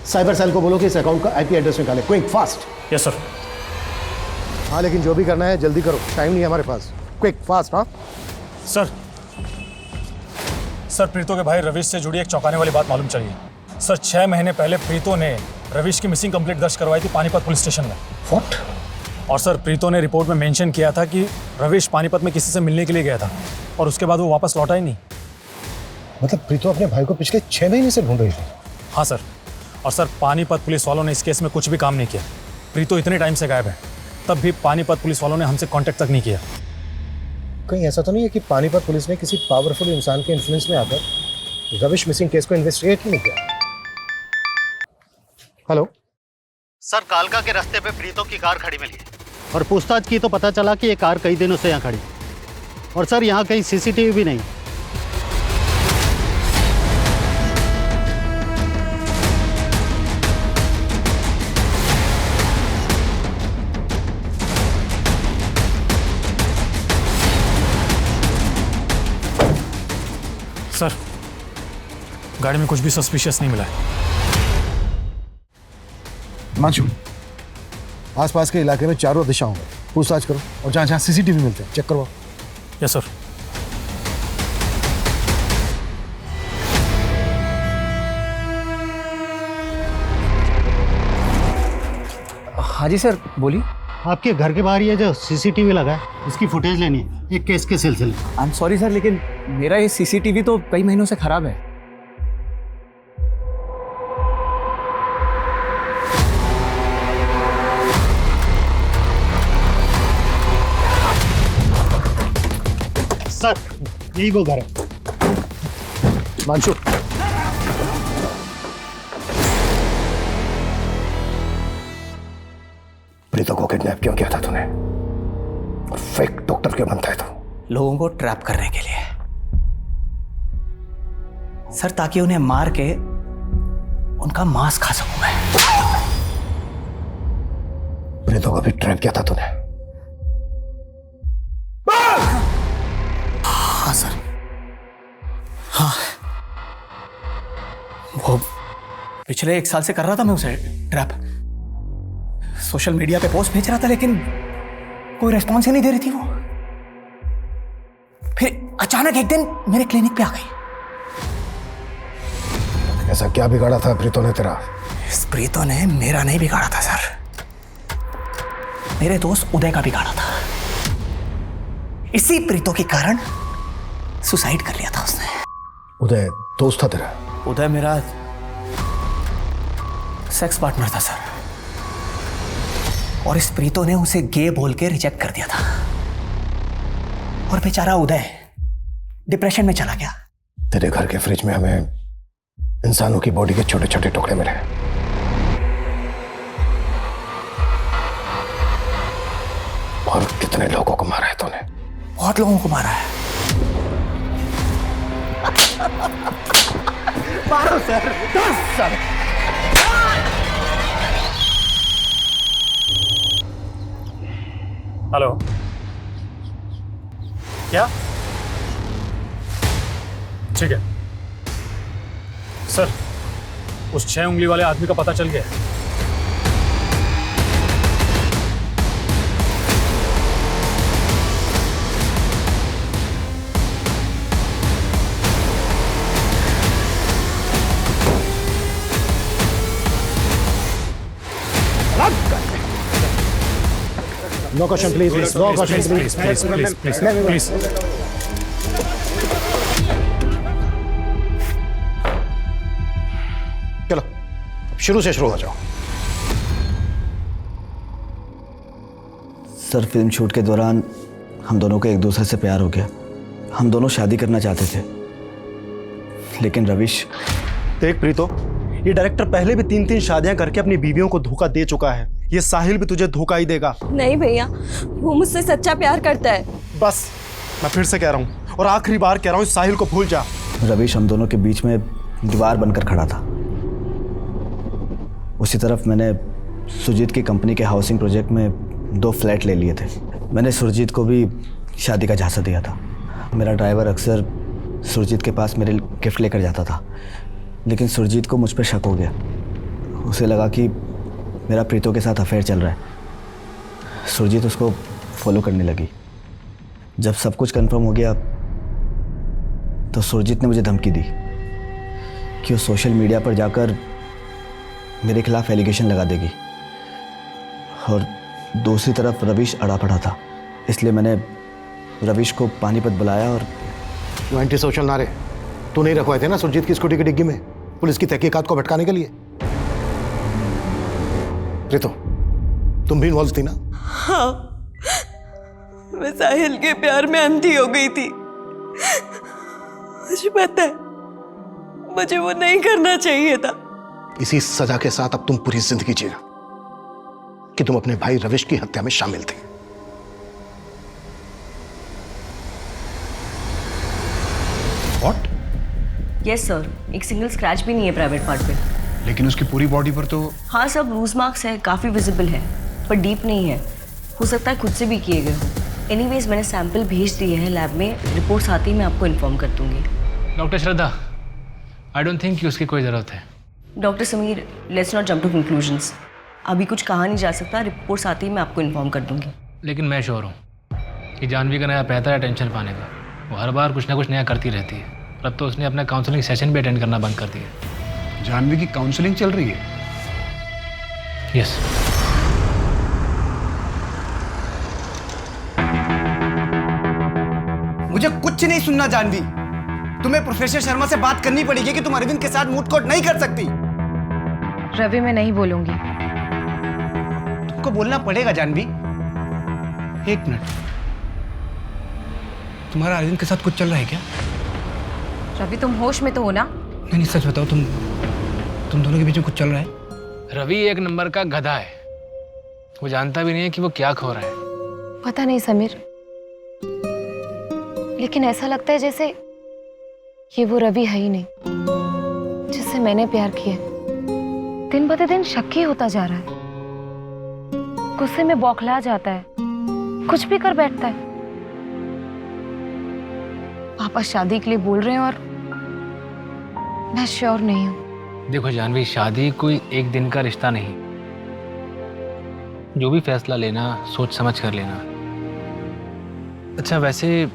साइबर सेल को बोलो कि इस अकाउंट का आईपी एड्रेस निकाले, क्विक फास्ट। Yes sir. हाँ लेकिन जो भी करना है जल्दी करो, टाइम नहीं है हमारे पास। Quick fast. हाँ सर प्रीतो के भाई रविश से जुड़ी एक चौंकाने वाली बात मालूम चली है। सर 6 महीने पहले प्रीतो ने रविश की मिसिंग कंप्लेंट दर्ज करवाई थी पानीपत पुलिस स्टेशन में। व्हाट? और सर प्रीतो ने रिपोर्ट में मेंशन किया था कि रविश पानीपत में किसी से मिलने के लिए गया था और उसके बाद वो वापस लौटा ही नहीं। मतलब प्रीतो अपने भाई को पिछले 6 महीने से ढूंढ रही थी? हाँ सर। और सर पानीपत पुलिस वालों ने इस केस में कुछ भी काम नहीं किया। प्रीतो इतने टाइम से गायब है, तब भी पानीपत पुलिस वालों ने हमसे कांटेक्ट तक नहीं किया। कहीं ऐसा तो नहीं है कि पानीपत पुलिस ने किसी पावरफुल इंसान के इन्फ्लुएंस में आकर रविश मिसिंग केस को इन्वेस्टिगेट ही नहीं किया? हेलो सर, कालका के रास्ते पे प्रीतो की कार खड़ी मिली और पूछताछ की तो पता चला कि ये कार कई दिनों से यहाँ खड़ी और सर यहाँ कहीं सीसीटीवी भी नहीं। सर गाड़ी में कुछ भी सस्पिशियस नहीं मिला है। हिमांशु, आसपास के इलाके में चारों दिशाओं में पूछताछ करो और जहाँ जहाँ सीसीटीवी मिलते हैं चेक करवाओ। Yes sir. हाँ जी सर, बोलिए। आपके घर के बाहर ये जो सीसीटीवी लगा है इसकी फुटेज लेनी है, एक केस के सिलसिले। आई एम सॉरी सर, लेकिन मेरा ये सीसीटीवी तो कई महीनों से खराब है। सर यही वो घर है। हिमांशु, प्रीतो को किडनैप क्यों किया था तूने? और फेक डॉक्टर क्यों बनता है तू? लोगों को ट्रैप करने के लिए सर, ताकि उन्हें मार के उनका मांस खा सकूं मैं। प्रीतो को भी ट्रैप किया था तूने? हाँ सर, हाँ। वो पिछले 1 साल से कर रहा था मैं उसे ट्रैप। सोशल मीडिया पे पोस्ट भेज रहा था लेकिन कोई रिस्पॉन्स ही नहीं दे रही थी वो। फिर अचानक एक दिन मेरे क्लिनिक पे आ गई। ऐसा क्या बिगाड़ा था प्रीतो ने तेरा? इस प्रीतो ने मेरा नहीं बिगाड़ा था सर, मेरे दोस्त उदय का बिगाड़ा था। इसी प्रीतो के कारण सुसाइड कर लिया था उसने। उदय दोस्त था तेरा? उदय मेरा सेक्स पार्टनर था सर, और इस प्रीतो ने उसे गे बोल के रिजेक्ट कर दिया था और बेचारा उदय डिप्रेशन में चला गया। तेरे घर के फ्रिज में हमें इंसानों की बॉडी के छोटे छोटे टुकड़े मिले। और कितने लोगों को मारा है तूने? बहुत लोगों को मारा है। मारो सर, 10 सर। हेलो, क्या? ठीक है सर, उस 6 उंगली वाले आदमी का पता चल गया। No caution, please. No caution, please. Please. चलो शुरू से शुरू हो जाओ। सर, फिल्म शूट के दौरान हम दोनों को एक दूसरे से प्यार हो गया। हम दोनों शादी करना चाहते थे, लेकिन रविश। देख प्रीतो, ये डायरेक्टर पहले भी 3-3 शादियां करके अपनी बीवियों को धोखा दे चुका है। ये साहिल भी तुझे धोखा ही देगा। नहीं भैया, वो मुझसे सच्चा प्यार करता है। बस, मैं फिर से कह रहा हूँ और आखिरी बार कह रहा हूँ, साहिल को भूल जा। रविश हम दोनों के बीच में दीवार बनकर खड़ा था। उसी तरफ मैंने सुरजीत की कंपनी के हाउसिंग प्रोजेक्ट में 2 फ्लैट ले लिए थे। मैंने सुरजीत को भी शादी का झांसा दिया था। मेरा ड्राइवर अक्सर सुरजीत के पास मेरे गिफ्ट लेकर जाता था, लेकिन सुरजीत को मुझ पर शक हो गया। उसे लगा कि मेरा प्रीतो के साथ अफेयर चल रहा है। सुरजीत उसको फॉलो करने लगी। जब सब कुछ कंफर्म हो गया तो सुरजीत ने मुझे धमकी दी कि वो सोशल मीडिया पर जाकर मेरे खिलाफ एलिगेशन लगा देगी, और दूसरी तरफ रवीश अड़ा पड़ा था, इसलिए मैंने रवीश को पानीपत बुलाया। और वो एंटी सोशल नारे तू नहीं रखवाए थे ना सुरजीत की स्कूटी की डिग्गी में पुलिस की तहकीकात को भटकाने के लिए? रितो, तुम भी इन्वॉल्व थी ना? हाँ, मैं साहिल के प्यार में अंधी हो गई थी। मुझे पता है, मुझे वो नहीं करना चाहिए था। इसी सजा के साथ अब तुम पूरी जिंदगी जी कि तुम अपने भाई रविश की हत्या में शामिल थी। व्हाट? यस सर, एक सिंगल स्क्रैच भी नहीं है प्राइवेट पार्ट पे। लेकिन उसकी पूरी बॉडी पर तो। हाँ, सब ब्रूज मार्क्स है, काफ़ी विजिबल है, पर डीप नहीं है। हो सकता है खुद से भी किए गए हो। एनीवेज मैंने सैंपल भेज दिए हैं लैब में, रिपोर्ट्स आती ही मैं आपको इन्फॉर्म कर दूंगी। Doctor Shraddha, I don't think कि उसकी कोई ज़रूरत है। Doctor Sameer, let's not jump to conclusions. अभी कुछ कहा नहीं जा सकता, रिपोर्ट्स आती ही मैं आपको इन्फॉर्म कर दूंगी। लेकिन मैं श्योर हूँ कि जानवी का नया पैसा है टेंशन पाने का। वो हर बार कुछ ना कुछ नया करती रहती है। अब तो उसने अपना काउंसलिंग सेशन भी अटेंड करना बंद कर दिया। जानवी की काउंसलिंग चल रही है? यस। मुझे कुछ नहीं सुनना जानवी। तुम्हें प्रोफेसर शर्मा से बात करनी पड़ेगी कि तुम अरविंद के साथ मूड कोर्ट नहीं कर सकती। रवि, मैं नहीं बोलूंगी। तुमको बोलना पड़ेगा जानवी। एक मिनट, तुम्हारा अरविंद के साथ कुछ चल रहा है क्या? रवि, तुम होश में तो हो ना? नहीं, सच बताओ, तुम दोनों के बीच में कुछ चल रहा है? रवि एक नंबर का गधा है। वो जानता भी नहीं है कि वो क्या खो रहा है। पता नहीं समीर, लेकिन ऐसा लगता है जैसे ये वो रवि है ही नहीं जिससे मैंने प्यार किया। दिन ब दिन शक ही होता जा रहा है। गुस्से में बौखला जाता है, कुछ भी कर बैठता है। पापा शादी के लिए बोल रहे हैं और मैं श्योर नहीं हूं। देखो जानवी, शादी कोई एक दिन का रिश्ता नहीं। जो भी फैसला लेना सोच समझ कर लेना। अच्छा, वैसे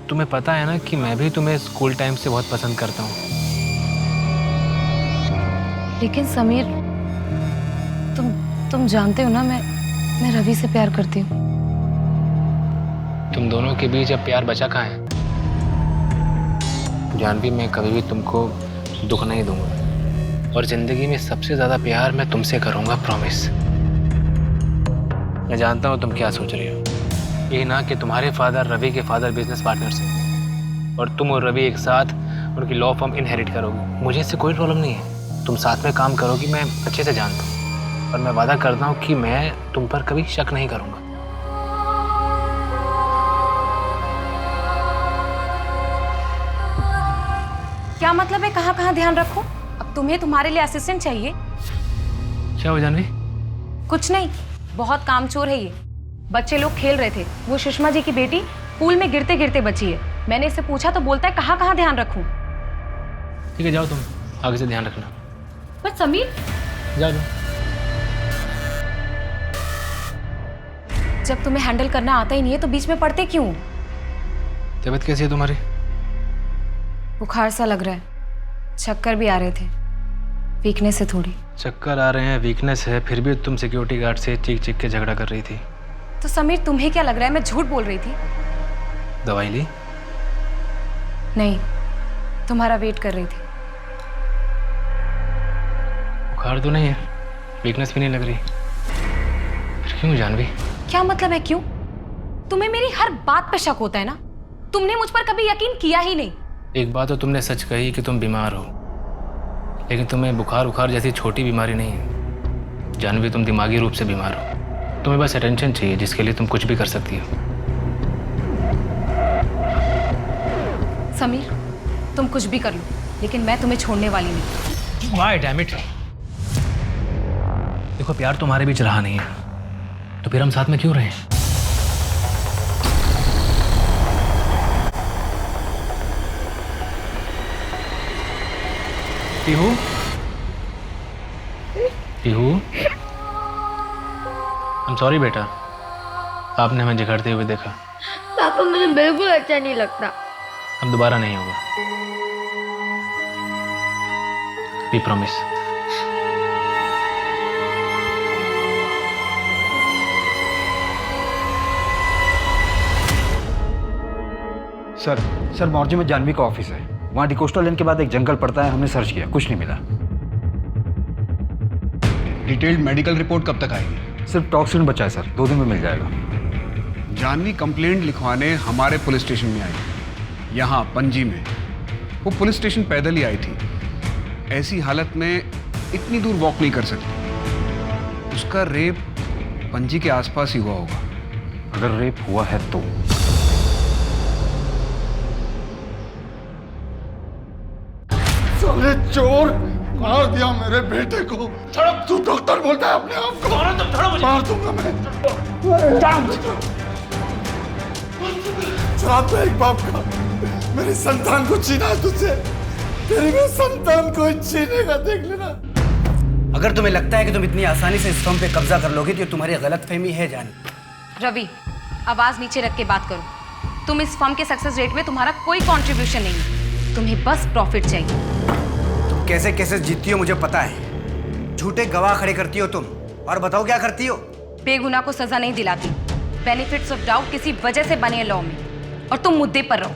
तुम्हें पता है ना कि मैं भी तुम्हें स्कूल टाइम से बहुत पसंद करता हूँ। लेकिन समीर, तुम जानते हो ना, मैं रवि से प्यार करती हूँ। तुम दोनों के बीच अब प्यार बचा कहाँ है? जानवी, मैं कभी भी तुमको दुख नहीं दूंगा, और जिंदगी में सबसे ज्यादा प्यार मैं तुमसे करूंगा, प्रॉमिस। मैं जानता हूँ तुम क्या सोच रही हो। ये ना कि तुम्हारे फादर रवि के फादर बिजनेस पार्टनर्स हैं और तुम और रवि एक साथ उनकी लॉ फर्म इनहेरिट करोगे। मुझे इससे कोई प्रॉब्लम नहीं है। तुम साथ में काम करोगी, मैं अच्छे से जानता हूँ, और मैं वादा करता हूँ कि मैं तुम पर कभी शक नहीं करूँगा। क्या मतलब है कहाँ कहाँ ध्यान रखो? अब तुम्हें तुम्हारे लिए असिस्टेंट चाहिए? क्या हो जानवी? कुछ नहीं, बहुत कामचोर है ये। बच्चे लोग खेल रहे थे, वो सुषमा जी की बेटी पूल में गिरते गिरते बची है। मैंने इससे पूछा तो बोलता है कहाँ कहाँ ध्यान रखूं। ठीक है, जाओ तुम आगे से ध्यान रखना। पर समीर, जाओ। जब तुम्हें हैंडल करना आता ही नहीं है तो बीच में पड़ते क्यों? तबीयत कैसी है तुम्हारी? बुखार सा लग रहा है, चक्कर भी आ रहे थे, वीकनेस है थोड़ी। चक्कर आ रहे हैं, वीकनेस है, फिर भी तुम सिक्योरिटी गार्ड से चीख चीख के झगड़ा कर रही थी। तो समीर, तुम्हें क्या लग रहा है मैं झूठ बोल रही थी? दवाई ली? नहीं, तुम्हारा वेट कर रही थी। बुखार तो नहीं है, वीकनेस भी नहीं लग रही, फिर क्यों जानवी? क्या मतलब है क्यों? तुम्हें मेरी हर बात पे शक होता है ना? तुमने मुझ पर कभी यकीन किया ही नहीं। एक बात तो तुमने सच कही कि तुम बीमार हो, लेकिन तुम्हें बुखार जैसी छोटी बीमारी नहीं है जानवी। तुम दिमागी रूप से बीमार हो। तुम्हें बस अटेंशन चाहिए, जिसके लिए तुम कुछ भी कर सकती हो। समीर, तुम कुछ भी कर लो, लेकिन मैं तुम्हें छोड़ने वाली नहीं। Why, damn it? देखो, प्यार तुम्हारे बीच रहा नहीं है, तो फिर हम साथ में क्यों रहे? पीहू, पीहू, I'm sorry बेटा, आपने हमें झगड़ते हुए देखा। पापा, मुझे बिल्कुल अच्छा नहीं लगता। अब दोबारा नहीं होगा। We promise। सर मौर्जी में जानवी का ऑफिस है, वहाँ डिकोस्टा लेन के बाद एक जंगल पड़ता है, हमने सर्च किया, कुछ नहीं मिला। डिटेल्ड मेडिकल रिपोर्ट कब तक आएगी? सिर्फ टॉक्सिन बचा है सर, 2 दिन में मिल जाएगा। जानवी कंप्लेंट लिखवाने हमारे पुलिस स्टेशन में आई, यहाँ पणजी में। वो पुलिस स्टेशन पैदल ही आई थी, ऐसी हालत में इतनी दूर वॉक नहीं कर सकती। उसका रेप पणजी के आसपास ही हुआ होगा। अगर रेप हुआ है तो साले चोर, मार दिया मेरे बेटे को। तू डॉक्टर बोलता है अपने आप को? मार दूंगा मैं। श्राप है एक बाप का, मेरी संतान को छीना है तुझसे। तेरी भी संतान को छीनेगा, देख लेना। अगर तुम्हें लगता है कि तुम इतनी आसानी से इस फर्म पे कब्जा कर लोगे तो तुम्हारी गलतफहमी है जान। रवि, आवाज नीचे रख के बात करो। तुम इस फर्म के सक्सेस रेट में तुम्हारा कोई कंट्रीब्यूशन नहीं है, तुम्हें बस प्रॉफिट चाहिए। तुम कैसे कैसे जीतती हो मुझे पता है। झूठे गवाह खड़े करती हो तुम, और बताओ क्या करती हो? बेगुनाह को सजा नहीं दिलाती। बेनिफिट्स ऑफ डाउट किसी वजह से बने लॉ में, और तुम मुद्दे पर रहो।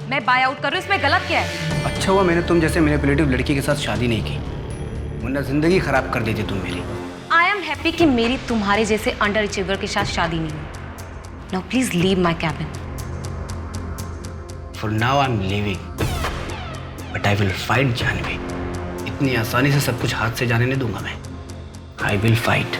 मैं बाय आउट कर रही हूँ, इसमें गलत क्या है? अच्छा हुआ मैंने तुम जैसे मैनिपुलेटिव लड़की के साथ शादी नहीं की, वरना जिंदगी खराब कर देती तुम मेरी। आई एम हैप्पी कि मेरी तुम्हारे जैसे अंडर अचीवर के साथ शादी नहीं हुई। Now please leave my cabin. For now I am leaving, but I will fight Jahnavi. इतनी आसानी से सब कुछ हाथ से जाने नहीं दूंगा मैं। आई विल फाइट।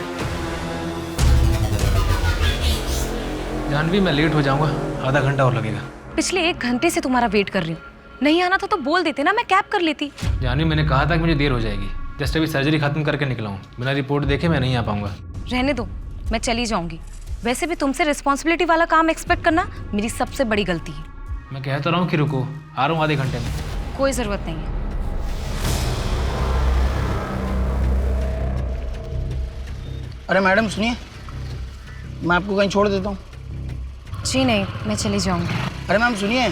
जानवी, मैं लेट हो जाऊंगा, आधा घंटा और लगेगा। पिछले 1 घंटे से तुम्हारा वेट कर रही हूँ। नहीं आना था तो बोल देते ना, मैं कैब कर लेती। जानवी, मैंने कहा था कि मुझे देर हो जाएगी। जस्ट अभी सर्जरी खत्म करके निकला हूँ, बिना रिपोर्ट देखे मैं नहीं आ पाऊंगा। रहने दो, मैं चली जाऊंगी। वैसे भी तुमसे रिस्पॉन्सिबिलिटी वाला काम एक्सपेक्ट करना मेरी सबसे बड़ी गलती है। मैं कह तो रहा हूँ कि रुको, आ रहा हूँ आधे घंटे में। कोई जरूरत नहीं है। अरे मैडम सुनिए, मैं आपको कहीं छोड़ देता हूँ। जी नहीं, मैं चली जाऊंगी। अरे मैम सुनिए,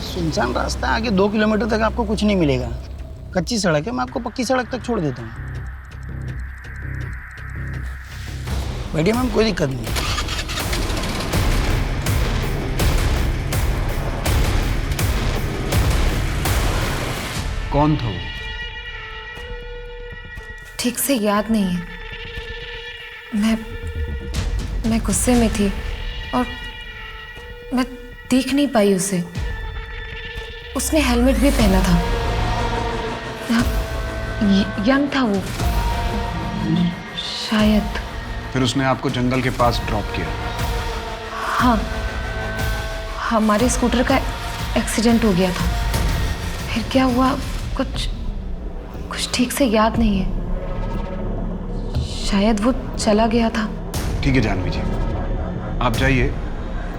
सुनसान रास्ता है, आगे 2 किलोमीटर तक आपको कुछ नहीं मिलेगा। कच्ची सड़क है, मैं आपको पक्की सड़क तक छोड़ देता हूँ। बैठिए मैम, कोई दिक्कत नहीं। कौन था वो? ठीक से याद नहीं है। मैं गुस्से में थी और मैं देख नहीं पाई उसे। उसने हेलमेट भी पहना था। यंग था वो शायद। फिर उसने आपको जंगल के पास ड्रॉप किया? हाँ, हमारे स्कूटर का एक्सीडेंट हो गया था। फिर क्या हुआ कुछ ठीक से याद नहीं है। शायद वो चला गया था। ठीक है जानवी जी, आप जाइए,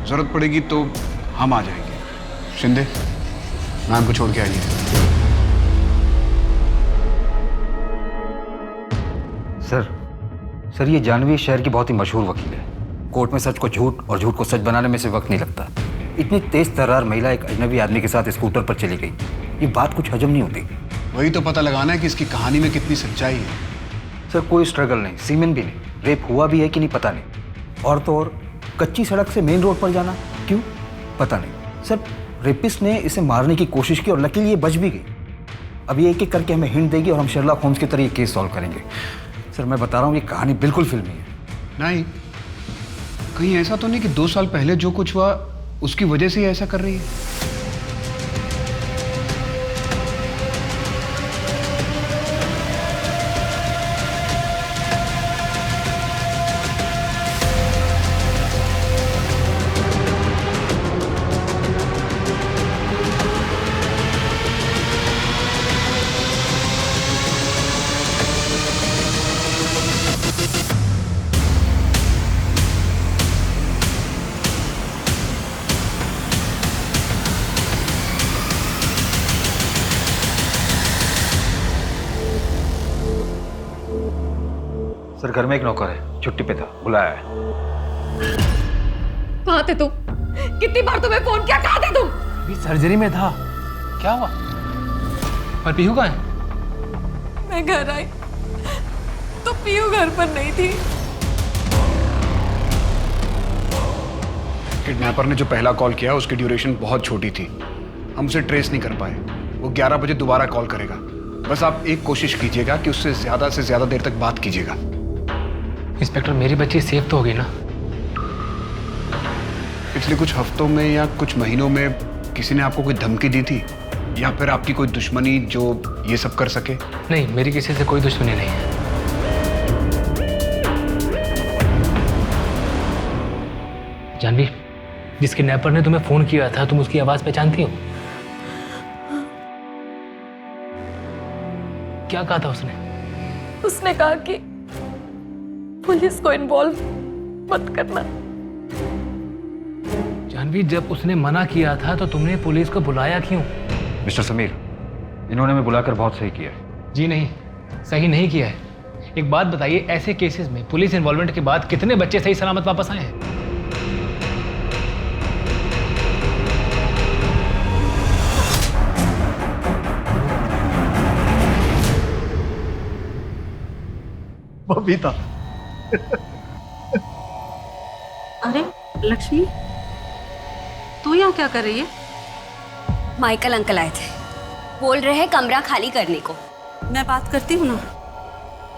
जरूरत पड़ेगी तो हम आ जाएंगे। शिंदे, मैम को छोड़ के आइए। सर ये जानवी शहर की बहुत ही मशहूर वकील है। कोर्ट में सच को झूठ और झूठ को सच बनाने में से वक्त नहीं लगता। इतनी तेज तर्रार महिला एक अजनबी आदमी के साथ स्कूटर पर चली गई, ये बात कुछ हजम नहीं होती। वही तो पता लगाना है कि इसकी कहानी में कितनी सच्चाई है। सर कोई स्ट्रगल नहीं, सीमेन भी नहीं, रेप हुआ भी है कि नहीं पता नहीं। और तो और कच्ची सड़क से मेन रोड पर जाना क्यों पता नहीं। सर रेपिस्ट ने इसे मारने की कोशिश की और लकीली ये बच भी गई। अब ये एक एक करके हमें हिंट देगी और हम शेरलॉक होम्स की तरह ये केस सॉल्व करेंगे। सर मैं बता रहा हूँ ये कहानी बिल्कुल फिल्मी है। नहीं, कहीं ऐसा तो नहीं कि 2 साल पहले जो कुछ हुआ उसकी वजह से ही ऐसा कर रही है? सर घर में एक नौकर है, छुट्टी पे था, बुलाया है। कहाँ थे तुम? कितनी बार तुम्हें फोन किया, कहाँ थे तुम? अभी सर्जरी में था। क्या हुआ? पर पीहू कहाँ है? मैं घर आई तो पीहू घर पर नहीं थी। किडनैपर ने जो पहला कॉल किया उसकी ड्यूरेशन बहुत छोटी थी, हम उसे ट्रेस नहीं कर पाए। वो 11 बजे दोबारा कॉल करेगा। बस आप एक कोशिश कीजिएगा कि उससे ज़्यादा से ज़्यादा देर तक बात कीजिएगा। इंस्पेक्टर, मेरी बच्ची सेफ तो होगी ना? पिछले कुछ हफ्तों में या कुछ महीनों में किसी ने आपको कोई धमकी दी थी या फिर आपकी कोई दुश्मनी जो ये सब कर सके? नहीं, मेरी किसी से कोई दुश्मनी नहीं है। जानवी, जिस किडनैपर ने तुम्हें फोन किया था, तुम उसकी आवाज पहचानती हो? क्या कहा था उसने? उसने कहा कि पुलिस को इन्वॉल्व मत करना। जानवी, जब उसने मना किया था तो तुमने पुलिस को बुलाया क्यों? मिस्टर समीर, इन्होंने मैं बुलाकर बहुत सही किया है। जी नहीं, सही नहीं किया है। एक बात बताइए, ऐसे केसेस में पुलिस इन्वॉल्वमेंट के बाद कितने बच्चे सही सलामत वापस आए हैं? बबीता। अरे लक्ष्मी, तू यहाँ क्या कर रही है? माइकल अंकल आए थे, बोल रहे हैं कमरा खाली करने को। मैं बात करती हूँ ना,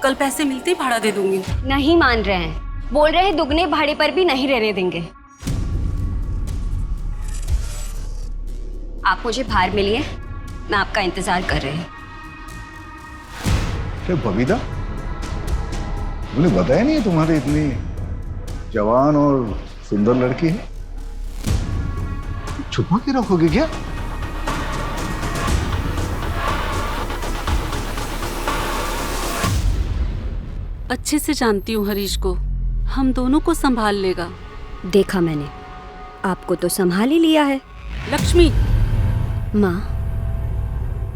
कल पैसे मिलते ही भाड़ा दे दूंगी। नहीं मान रहे हैं, बोल रहे हैं दुगने भाड़े पर भी नहीं रहने देंगे। आप मुझे बाहर मिलिए, मैं आपका इंतजार कर रही हूँ। बबीता, तुमने बताया नहीं है तुम्हारी इतनी जवान और सुंदर लड़की है? छुपा के रखोगे क्या? अच्छे से जानती हूँ हरीश को, हम दोनों को संभाल लेगा। देखा मैंने, आपको तो संभाल ही लिया है। लक्ष्मी, माँ,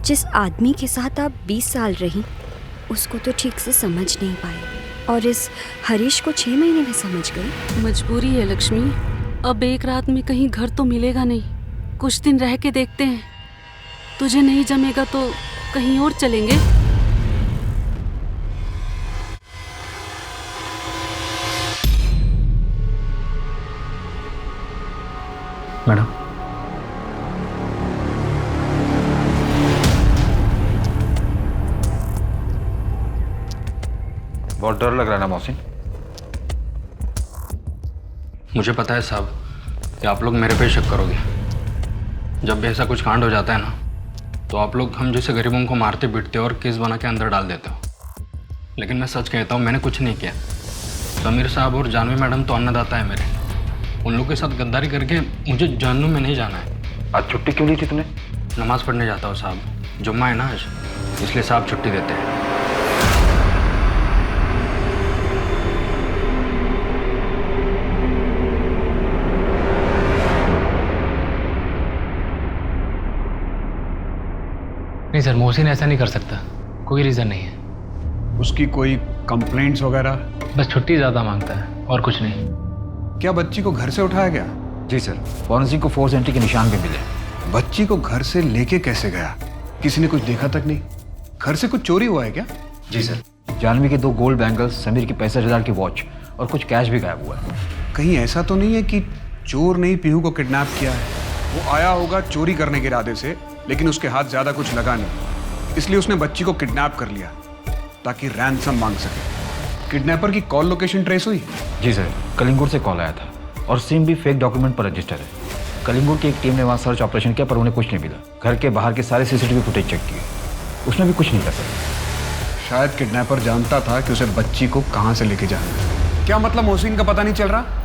जिस आदमी के साथ आप 20 साल रही उसको तो ठीक से समझ नहीं पाई, और इस हरीश को 6 महीने में समझ गई। मजबूरी है लक्ष्मी, अब एक रात में कहीं घर तो मिलेगा नहीं, कुछ दिन रह के देखते हैं। तुझे नहीं जमेगा तो कहीं और चलेंगे। मैडम, बहुत डर लग रहा है ना मोहसिन? मुझे पता है साहब कि आप लोग मेरे पे शक करोगे। जब भी ऐसा कुछ कांड हो जाता है ना, तो आप लोग हम जैसे गरीबों को मारते पीटते और केस बना के अंदर डाल देते हो। लेकिन मैं सच कहता हूँ, मैंने कुछ नहीं किया। समीर साहब और जानवी मैडम तो अन्नदाता है मेरे। उन लोगों के साथ गद्दारी करके मुझे जहन्नुम में नहीं जाना है। आज छुट्टी क्यों ली थी तूने? नमाज पढ़ने जाता हूँ साहब, जुम्मा है ना आज, इसलिए साहब छुट्टी देते हैं। नहीं सर, मोहसिन ऐसा नहीं कर सकता, कोई रीज़न नहीं है। उसकी कोई कंप्लेंट्स वगैरह? बस छुट्टी ज़्यादा मांगता है और कुछ नहीं। क्या बच्ची को घर से उठाया गया? जी सर, फॉरेंसिक को फोर्स एंट्री के निशान भी मिले। बच्ची को घर से लेके कैसे गया? किसी ने कुछ देखा तक नहीं? घर से कुछ चोरी हुआ है क्या? जी सर, जानवी के 2 गोल्ड बैंगल्स, समीर की 65,000 की वॉच और कुछ कैश भी गायब हुआ है। कहीं ऐसा तो नहीं है कि चोर ने ही पीहू को किडनैप किया है? वो आया होगा चोरी करने के इरादे से, लेकिन उसके हाथ ज्यादा कुछ लगा नहीं, इसलिए उसने बच्ची को किडनैप कर लिया ताकि रैंसम मांग सके। किडनैपर की कॉल लोकेशन ट्रेस हुई? जी सर, कलिंगुर से कॉल आया था और सिम भी फेक डॉक्यूमेंट पर रजिस्टर है। कलिंगुर की एक टीम ने वहाँ सर्च ऑपरेशन किया पर उन्हें कुछ नहीं मिला। घर के बाहर के सारे सीसीटीवी फुटेज चेक किए, उसमें भी कुछ नहीं कर सका। शायद किडनैपर जानता था कि उसे बच्ची को कहाँ से लेके जाना है। क्या मतलब मोहसिन का पता नहीं चल रहा?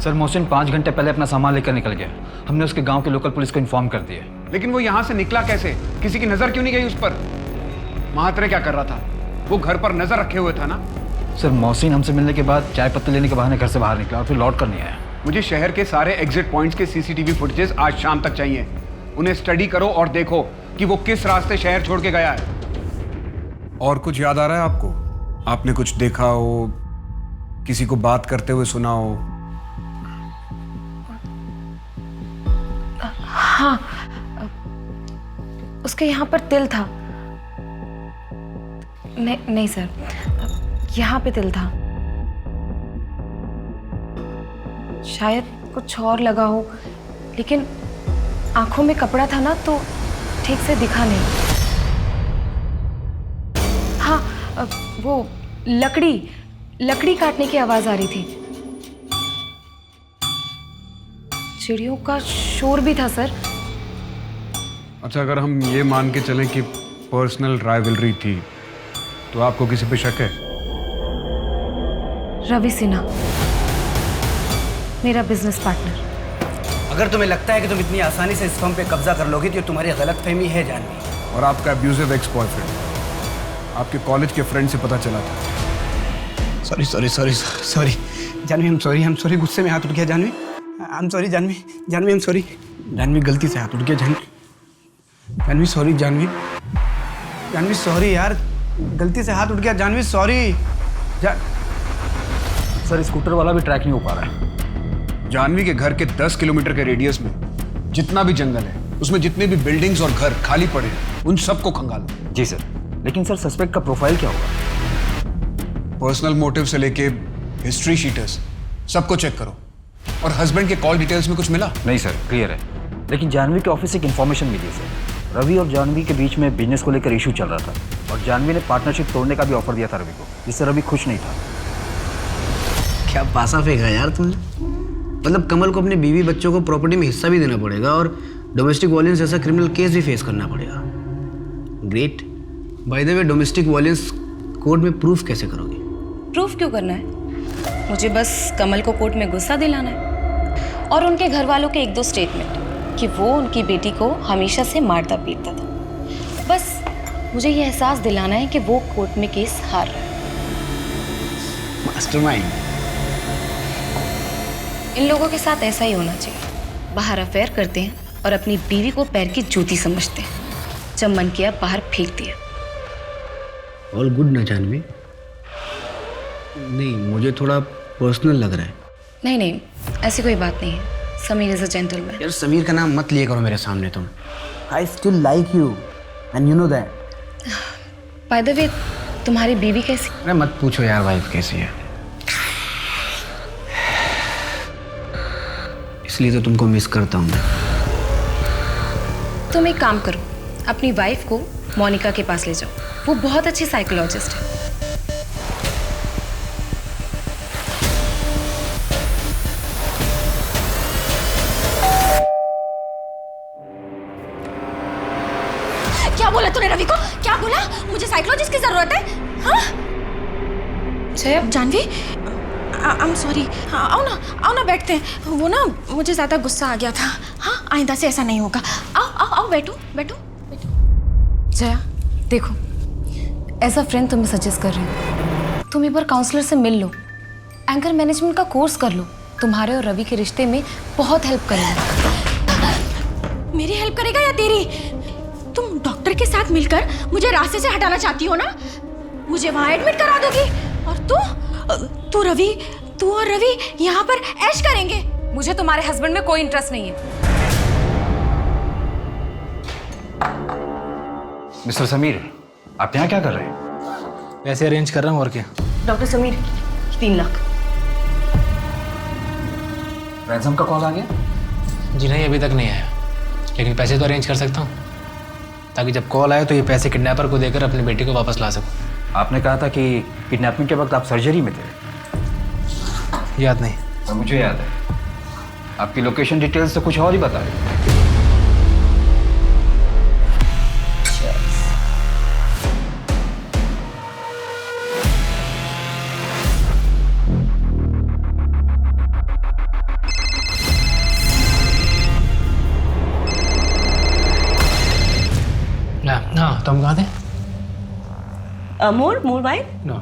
सर, मोहसिन 5 घंटे पहले अपना सामान लेकर निकल गया। हमने उसके गांव के लोकल पुलिस को इन्फॉर्म कर दिया। लेकिन वो यहाँ से निकला कैसे? किसी की नजर क्यों नहीं गई उस पर? महात्रे क्या कर रहा था? वो घर पर नजर रखे हुए था ना? सर, मोहसिन हमसे मिलने के बाद चाय पत्ती लेने के बहाने घर से बाहर निकला और फिर लौट कर नहीं आया। मुझे शहर के सारे एग्जिट पॉइंट्स के सीसीटीवी फुटेजेस आज शाम तक चाहिए। उन्हें स्टडी करो और देखो कि वो किस रास्ते शहर छोड़ के गया है। और कुछ याद आ रहा है आपको? आपने कुछ देखा हो, किसी को बात करते हुए सुना हो? हाँ, उसके यहाँ पर तिल था। नहीं सर, यहाँ पे तिल था। शायद कुछ और लगा हो, लेकिन आंखों में कपड़ा था ना तो ठीक से दिखा नहीं। हाँ, वो लकड़ी काटने की आवाज आ रही थी। चिड़ियों का शोर भी था सर। अच्छा, अगर हम ये मान के चलें कि पर्सनल राइवलरी थी, तो आपको किसी पे शक है? रवि सिन्हा, मेरा बिजनेस पार्टनर। अगर तुम्हें लगता है कि तुम इतनी आसानी से इस फर्म पे कब्जा कर लोगे तो ये तुम्हारी गलतफहमी है जानवी। और आपका अब्यूजिव एक्स बॉयफ्रेंड आपके कॉलेज के फ्रेंड से पता चला था। Sorry sorry sorry sorry Jahnavi, हम सॉरी, गुस्से में हाथ उठ गया Jahnavi. I am sorry Jahnavi, Jahnavi I am sorry, Jahnavi गलती से हाथ उठ गया जानवी सॉरी, जानवी सॉरी यार, गलती से हाथ उठ गया जानवी सॉरी। सर स्कूटर वाला भी ट्रैक नहीं हो पा रहा है। जानवी के घर के 10 किलोमीटर के रेडियस में जितना भी जंगल है, उसमें जितने भी बिल्डिंग्स और घर खाली पड़े हैं, उन सबको खंगालो। जी सर, लेकिन सर सस्पेक्ट का प्रोफाइल क्या होगा? पर्सनल मोटिव से लेके हिस्ट्री शीटर्स सबको चेक करो। और हस्बैंड के कॉल डिटेल्स में कुछ मिला? नहीं सर, क्लियर है। लेकिन जानवी के ऑफिस से एक इन्फॉर्मेशन मिली सर। रवि और जानवी के बीच में बिजनेस को लेकर इशू चल रहा था और जानवी ने पार्टनरशिप तोड़ने का भी ऑफर दिया था रवि को, जिससे रवि खुश नहीं था। क्या पासा फेंका यार तुमने। मतलब कमल को अपने बीवी बच्चों को प्रॉपर्टी में हिस्सा भी देना पड़ेगा और डोमेस्टिक वायलेंस जैसा क्रिमिनल केस भी फेस करना पड़ेगा। Great. By the way, domestic violence court में प्रूफ कैसे करोगे? प्रूफ क्यों करना है? मुझे बस कमल को कोर्ट में गुस्सा दिलाना है और उनके घर वालों के 1-2 स्टेटमेंट कि वो उनकी बेटी को हमेशा से मारता पीटता था। बस मुझे ये एहसास दिलाना है कि वो कोर्ट में केस हार रहा है। मास्टरमाइंड। इन लोगों के साथ ऐसा ही होना चाहिए। बाहर अफेयर करते हैं और अपनी बीवी को पैर की जूती समझते हैं। जब मन किया बाहर फेंक दिया। ऑल गुड ना जानवी? नहीं, मुझे थोड़ा पर्सनल लग रहा है। नहीं, ऐसी कोई बात नहीं है। Sameer is a gentleman. यार समीर का नाम मत लिया करो मेरे सामने तुम। I still like you and you know that. By the way, तुम्हारी बीवी कैसी? अरे मत पूछो यार, वाइफ कैसी है। इसलिए तो तुमको मिस करता हूँ मैं। तुम एक काम करो, अपनी वाइफ को मोनिका के पास ले जाओ। वो बहुत अच्छी साइकोलॉजिस्ट है। क्या बोला तूने रवि को? क्या बोला? मुझे साइकोलॉजिस्ट की जरूरत है? हाँ? Jahnavi, I am sorry. आओ ना बैठते हैं। वो ना मुझे ज्यादा गुस्सा आ गया था। हाँ, आइंदा से ऐसा नहीं होगा। आओ बैठो। जया, देखो, एज अ फ्रेंड तुम्हें सजेस्ट कर रही हूँ, तुम एक बार काउंसलर से मिल लो, एंकर मैनेजमेंट का कोर्स कर लो। तुम्हारे और रवि के रिश्ते में बहुत हेल्प करेगा। मेरी हेल्प करेगा या तेरी? तुम डॉक्टर के साथ मिलकर मुझे रास्ते से हटाना चाहती हो ना? मुझे वहां एडमिट करा दोगी और तू और रवि यहाँ पर ऐश करेंगे। मुझे तुम्हारे हस्बैंड में कोई इंटरेस्ट नहीं है। मिस्टर समीर, आप यहाँ क्या कर रहे हैं? पैसे अरेंज कर रहा हूँ और क्या। डॉक्टर समीर, 3 लाख। रैंसम का कॉल आ गया? जी नहीं, अभी तक नहीं आया, लेकिन पैसे तो अरेंज कर सकता हूँ ताकि जब कॉल आए तो ये पैसे किडनैपर को देकर अपनी बेटी को वापस ला सकूँ। आपने कहा था कि किडनैपिंग के वक्त आप सर्जरी में थे। याद नहीं? और मुझे याद है। आपकी लोकेशन डिटेल्स तो कुछ और ही बता रहे। हाँ, तुम कहाँ थे? मोर वाइन? नो।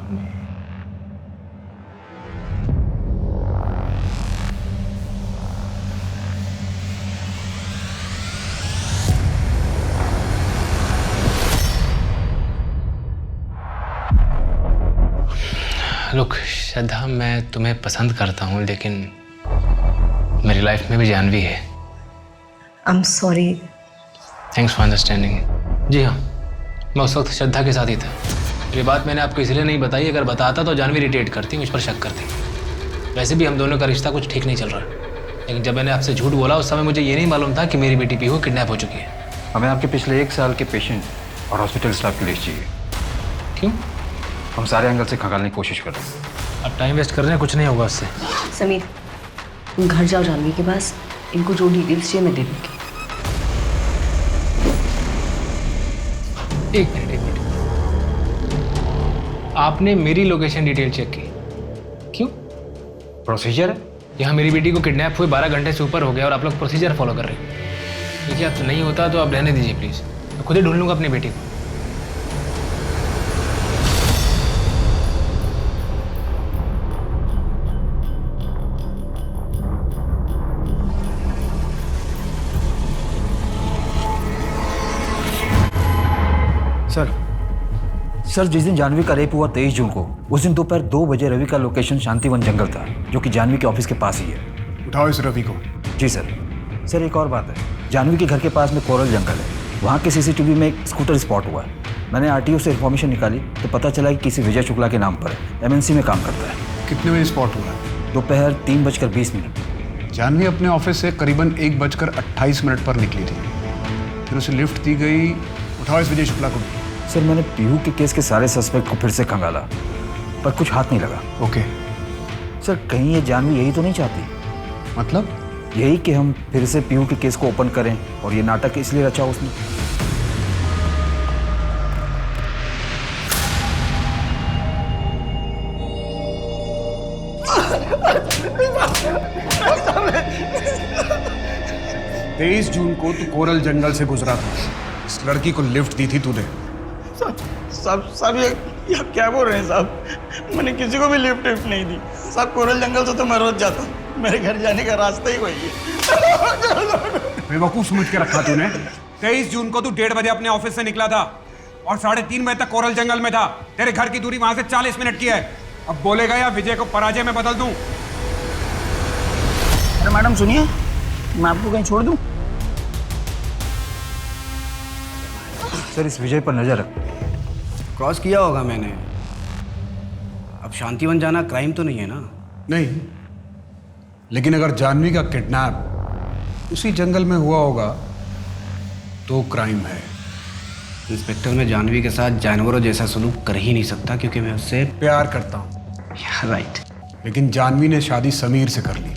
लुक श्रद्धा, मैं तुम्हें पसंद करता हूँ, लेकिन मेरी लाइफ में भी जानवी है। I am sorry. Thanks for understanding. जी हाँ, मैं उस वक्त श्रद्धा के साथ ही था। ये बात मैंने आपको इसलिए नहीं बताई, अगर बताता तो जानवी इरिटेट करती, मुझ पर शक करती। वैसे भी हम दोनों का रिश्ता कुछ ठीक नहीं चल रहा। लेकिन जब मैंने आपसे झूठ बोला उस समय मुझे ये नहीं मालूम था कि मेरी बेटी पीहू किडनैप हो चुकी है। हमें आपके पिछले 1 साल के पेशेंट और हॉस्पिटल स्टाफ की लिस्ट चाहिए। क्यों? हम सारे एंगल से खंगालने की कोशिश कर रहे हैं। अब टाइम वेस्ट कर रहे हैं, कुछ नहीं होगा उससे। समीर, तुम घर जाओ जानवी के पास, इनको जो डिटेल्स चाहिए मैं दे दूँगी। एक मिनट। आपने मेरी लोकेशन डिटेल चेक की? क्यों? प्रोसीजर है। यहाँ मेरी बेटी को किडनैप हुए 12 घंटे से ऊपर हो गया और आप लोग प्रोसीजर फॉलो कर रहे हैं। देखिए, आप नहीं होता तो आप रहने दीजिए प्लीज़, मैं खुद ही ढूंढ लूँगा अपनी बेटी को। सर जिस दिन जानवी का रेप हुआ 23 जून को, उस दिन दोपहर 2 बजे रवि का लोकेशन शांतिवन जंगल था, जो कि जानवी के ऑफिस के पास ही है। उठाओ इस रवि को। जी सर। सर एक और बात है, जानवी के घर के पास में कोरल जंगल है, वहाँ के CCTV में एक स्कूटर स्पॉट हुआ है। मैंने RTO से इन्फॉर्मेशन निकाली तो पता चला कि किसी विजय शुक्ला के नाम पर MNC में काम करता है। कितने बजे स्पॉट हुआ है? दोपहर 3:20 जानवी अपने ऑफिस से करीबन 1:28 पर निकली थी, फिर उसे लिफ्ट दी गई। उठाओ इस विजय शुक्ला को। सर मैंने पीहू के केस के सारे सस्पेक्ट को फिर से खंगाला, पर कुछ हाथ नहीं लगा। ओके। सर कहीं ये जानवी यही तो नहीं चाहती? मतलब? यही कि हम फिर से पीहू के केस को ओपन करें, और ये नाटक इसलिए रचा उसने। तेईस जून को तू कोरल जंगल से गुजरा था, इस लड़की को लिफ्ट दी थी तूने। साहब ये क्या बोल रहे हैं साहब? मैंने किसी को भी लिफ्ट नहीं दी साहब। कोरल जंगल से तो मैं रोज जाता हूँ, मेरे घर जाने का रास्ता ही वही है। बेवकूफ समझ के रखा तूने। 23 जून को तू 1:30 बजे अपने ऑफिस से निकला था और 3:30 बजे तक कोरल जंगल में था। तेरे घर की दूरी वहां से 40 मिनट की है। अब बोलेगा या विजय को पराजय में बदल दूं? अरे मैडम सुनिए, मैं आपको कहीं छोड़ दूं? सर इस विजय पर नजर रख। क्रॉस किया होगा मैंने। अब शांतिवन जाना क्राइम तो नहीं है ना? नहीं, लेकिन अगर जानवी का किडनैप उसी जंगल में हुआ होगा तो क्राइम है। इंस्पेक्टर, मैं जानवी के साथ जानवरों जैसा सलूक कर ही नहीं सकता, क्योंकि मैं उससे प्यार करता हूँ। राइट। लेकिन जानवी ने शादी समीर से कर ली।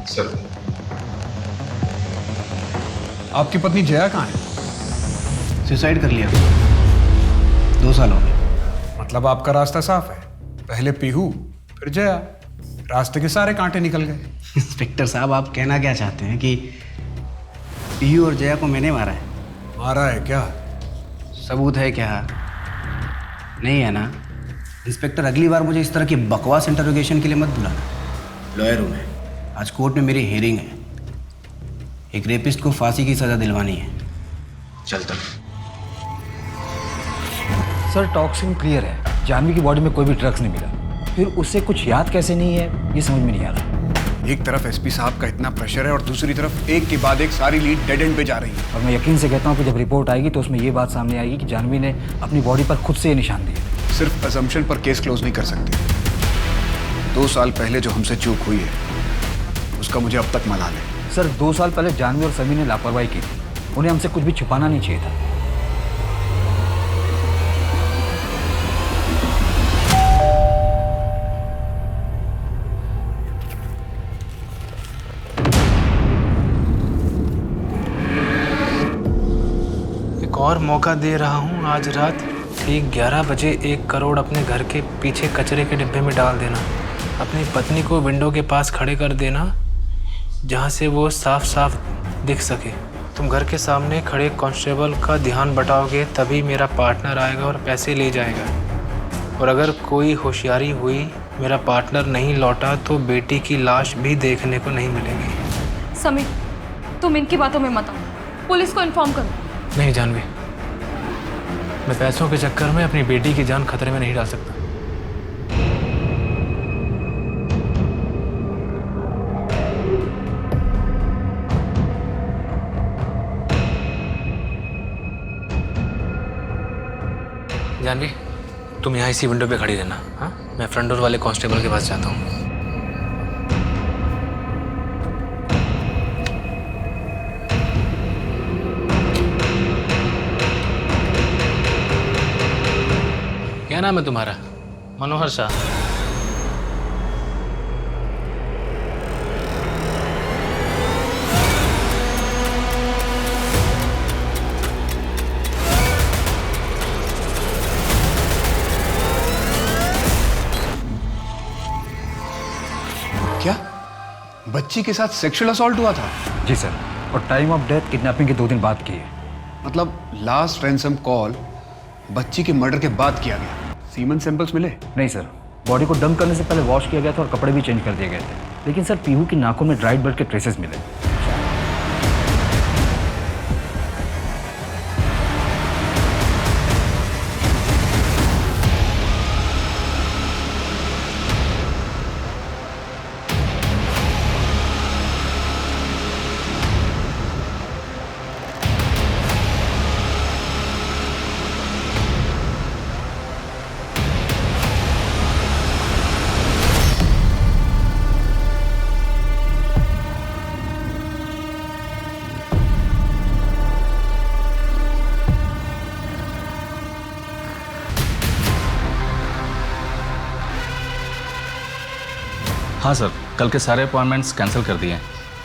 सर आपकी पत्नी जया कहाँ है? सुसाइड कर लिया 2 साल हो गए। मतलब आपका रास्ता साफ है, पहले पीहू फिर जया, रास्ते के सारे कांटे निकल गए। इंस्पेक्टर साहब, आप कहना क्या चाहते हैं कि पीहू और जया को मैंने मारा है? मारा है क्या? सबूत है क्या? नहीं है ना? इंस्पेक्टर, अगली बार मुझे इस तरह की बकवास इंटरोगेशन के लिए मत बुलाना। लॉयर हूँ मैं, आज कोर्ट में मेरी हियरिंग है। एक रेपिस्ट को फांसी की सज़ा दिलवानी है। चलता। सर टॉक्सिन क्लियर है, जानवी की बॉडी में कोई भी ड्रग्स नहीं मिला, फिर उससे कुछ याद कैसे नहीं है ये समझ में नहीं आ रहा। एक तरफ एसपी साहब का इतना प्रेशर है और दूसरी तरफ एक के बाद एक सारी लीड डेड एंड पे जा रही है। और मैं यकीन से कहता हूँ कि जब रिपोर्ट आएगी तो उसमें ये बात सामने आएगी कि जानवी ने अपनी बॉडी पर खुद से ये निशान दिए। सिर्फ अजम्पशन पर केस क्लोज नहीं कर सकते। 2 साल पहले जो हमसे चूक हुई है उसका मुझे अब तक मलाल है। सर 2 साल पहले जानवी और समीर ने लापरवाही की थी, उन्हें हमसे कुछ भी छुपाना नहीं चाहिए था। एक और मौका दे रहा हूँ, आज रात ठीक 11 बजे 1 करोड़ अपने घर के पीछे कचरे के डिब्बे में डाल देना। अपनी पत्नी को विंडो के पास खड़े कर देना, जहाँ से वो साफ साफ दिख सके। तुम घर के सामने खड़े कांस्टेबल का ध्यान बटाओगे, तभी मेरा पार्टनर आएगा और पैसे ले जाएगा। और अगर कोई होशियारी हुई, मेरा पार्टनर नहीं लौटा, तो बेटी की लाश भी देखने को नहीं मिलेगी। समीर, तुम इनकी बातों में मत आओ, पुलिस को इन्फॉर्म करो। नहीं जानवी, मैं पैसों के चक्कर में अपनी बेटी की जान खतरे में नहीं डाल सकता। जानवी, तुम यहाँ इसी विंडो पे खड़ी रहना। हाँ, मैं फ्रंट डोर वाले कांस्टेबल के पास जाता हूँ। नाम है तुम्हारा? मनोहर शाह। क्या बच्ची के साथ सेक्सुअल असॉल्ट हुआ था? जी सर, और टाइम ऑफ डेथ किडनैपिंग के 2 दिन बाद की है। मतलब लास्ट रैंसम कॉल बच्ची के मर्डर के बाद किया गया। सीमन सैंपल्स मिले? नहीं सर, बॉडी को डंप करने से पहले वॉश किया गया था और कपड़े भी चेंज कर दिए गए थे। लेकिन सर पीहू की नाकों में ड्राइड ब्लड के ट्रेसेस मिले। हाँ सर, कल के सारे अपॉइंटमेंट्स कैंसिल कर दिए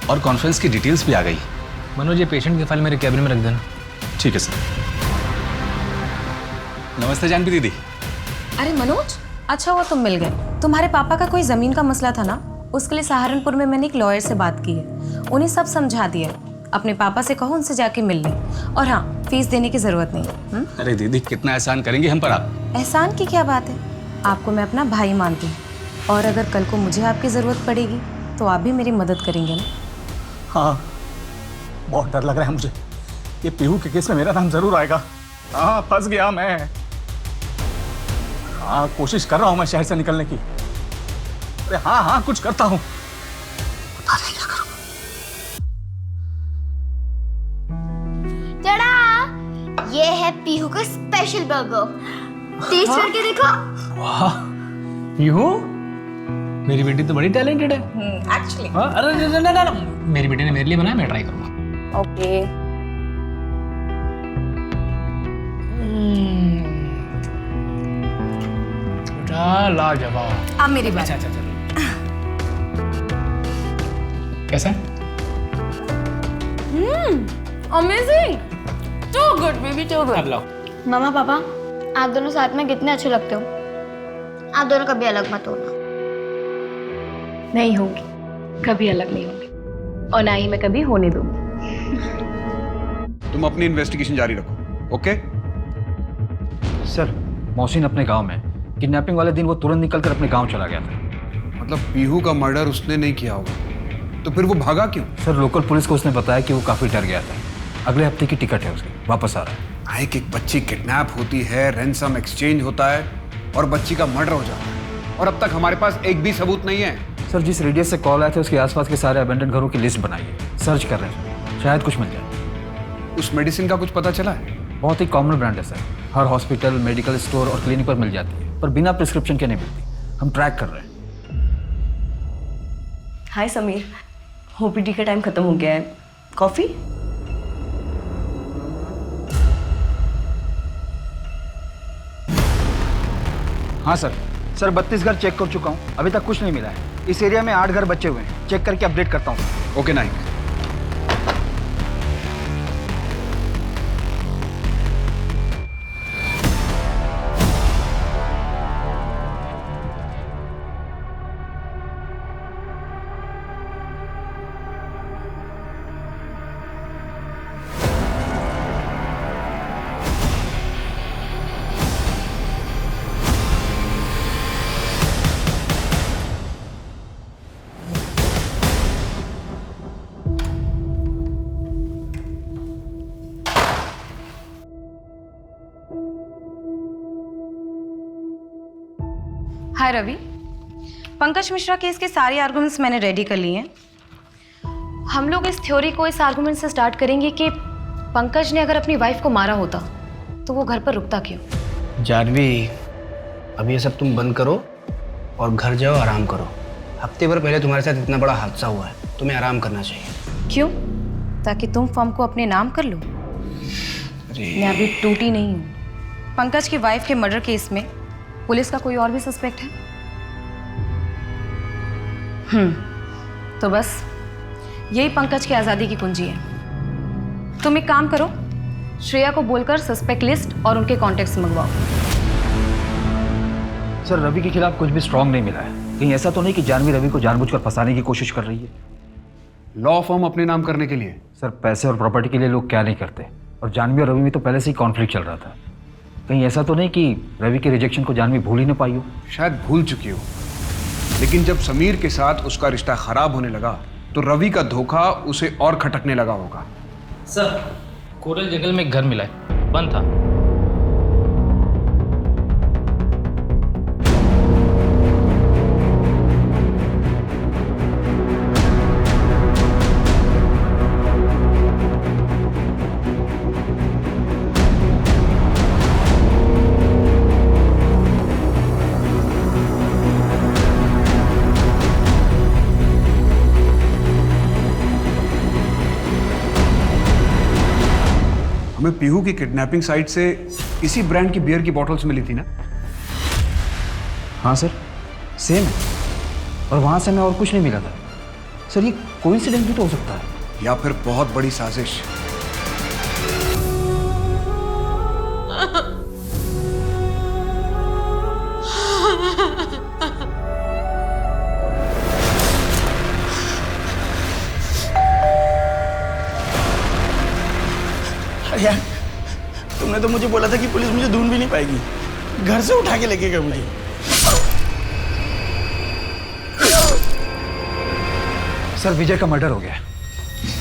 और कॉन्फ्रेंस की डिटेल्स भी आ गई। मनोज, ये पेशेंट की फाइल मेरे कैबिन में रख देना। ठीक है सर। नमस्ते जानवी दीदी। अरे मनोज, अच्छा हुआ तुम मिल गए। तुम्हारे पापा का कोई ज़मीन का मसला था ना, उसके लिए सहारनपुर में मैंने एक लॉयर से बात की है। उन्हें सब समझा दिया। अपने पापा से कहो उनसे जाके मिल लें। और हाँ, फीस देने की ज़रूरत नहीं। अरे दीदी, कितना एहसान करेंगे हम पर आप। एहसान की क्या बात है, आपको मैं अपना भाई मानती हूँ। और अगर कल को मुझे आपकी ज़रूरत पड़ेगी तो आप भी मेरी मदद करेंगे ना? हाँ, बहुत डर लग रहा है मुझे। ये पीहू के केस में मेरा नाम जरूर आएगा। हाँ, फंस गया मैं। हाँ, कोशिश कर रहा हूँ मैं शहर से निकलने की। अरे हाँ हाँ, कुछ करता हूँ। पता नहीं क्या करूँ। टड़ा! ये है पीहू का स्पेशल बर्गर। टेस्ट करके देखो। वाह, पीहू, मेरी बेटी तो बड़ी टैलेंटेड है। एक्चुअली। अरे ना, मेरी बेटी ने मेरे लिए बनाया, मैं ट्राई करूँगा। ओके। लाजवाब। अब मेरी बात। अच्छा। कैसा? Amazing, too good baby, too good. अब लाओ। मामा पापा, आप दोनों साथ में कितने अच्छे लगते हो। आप दोनों कभी अलग मत होना। नहीं होंगी, कभी अलग नहीं होंगी, और ना ही मैं कभी होने दूंगी। तुम अपनी इन्वेस्टिगेशन जारी रखो, ओके? सर, मोहसिन अपने गांव में किडनैपिंग वाले दिन वो तुरंत निकलकर अपने गांव चला गया था। मतलब पीहू का मर्डर उसने नहीं किया होगा, तो फिर वो भागा क्यों? सर, लोकल पुलिस को उसने बताया कि वो काफी डर गया था। अगले हफ्ते की टिकट है उसकी, वापस आ रहा है। एक बच्ची किडनैप होती है, रैंसम एक्सचेंज होता है और बच्ची का मर्डर हो जाता है, और अब तक हमारे पास एक भी सबूत नहीं है। सर, जिस रेडियस से कॉल आए थे उसके आसपास के सारे अबेंडन घरों की लिस्ट बनाइए। सर्च कर रहे हैं, शायद कुछ मिल जाए। उस मेडिसिन का कुछ पता चला है? बहुत ही कॉमन ब्रांड है सर, हर हॉस्पिटल, मेडिकल स्टोर और क्लिनिक पर मिल जाती है, पर बिना प्रिस्क्रिप्शन के नहीं मिलती। हम ट्रैक कर रहे हैं। हाय समीर, ओपीडी का टाइम खत्म हो गया है, कॉफी? हाँ सर, 32 घर चेक कर चुका हूँ, अभी तक कुछ नहीं मिला है। इस एरिया में 8 घर बचे हुए हैं, चेक करके अपडेट करता हूँ। ओके नाइक। हाय रवि, पंकज मिश्रा केस के सारे आर्गुमेंट्स मैंने रेडी कर लिए हैं। हम लोग इस थ्योरी को इस आर्गुमेंट से स्टार्ट करेंगे कि पंकज ने अगर अपनी वाइफ को मारा होता तो वो घर पर रुकता क्यों। जानवी, अब ये सब तुम बंद करो और घर जाओ, आराम करो। हफ्ते भर पहले तुम्हारे साथ इतना बड़ा हादसा हुआ है, तुम्हें आराम करना चाहिए। क्यों? ताकि तुम फॉर्म को अपने नाम कर लो। मैं अभी टूटी नहीं हूँ। पंकज की वाइफ के मर्डर केस में पुलिस का कोई और भी सस्पेक्ट है? तो बस यही पंकज की आज़ादी की कुंजी है। तुम एक काम करो, श्रेया को बोलकर सस्पेक्ट लिस्ट और उनके कॉन्टेक्ट्स मंगवाओ। सर रवि के खिलाफ कुछ भी स्ट्रांग नहीं मिला है। कहीं ऐसा तो नहीं कि जानवी रवि को जानबूझकर फंसाने की कोशिश कर रही है? लॉ फर्म अपने नाम करने के लिए? सर पैसे और प्रॉपर्टी के लिए लोग क्या नहीं करते, और जानवी और रवि में तो पहले से ही कॉन्फ्लिक्ट चल रहा था। कहीं ऐसा तो नहीं कि रवि के रिजेक्शन को जानवी भूल ही ना पाई हो? शायद भूल चुकी हो, लेकिन जब समीर के साथ उसका रिश्ता खराब होने लगा तो रवि का धोखा उसे और खटकने लगा होगा। सर कोरल जंगल में एक घर मिला है, बंद था। हमें पीहू की किडनैपिंग साइट से इसी ब्रांड की बियर की बॉटल्स मिली थी ना? हाँ सर, सेम है, और वहाँ से हमें और कुछ नहीं मिला था। सर ये कोइंसिडेंस भी तो हो सकता है, या फिर बहुत बड़ी साजिश। यार तुमने तो मुझे बोला था कि पुलिस मुझे ढूंढ भी नहीं पाएगी, घर से उठा के लेके गए मुझे। सर विजय का मर्डर हो गया।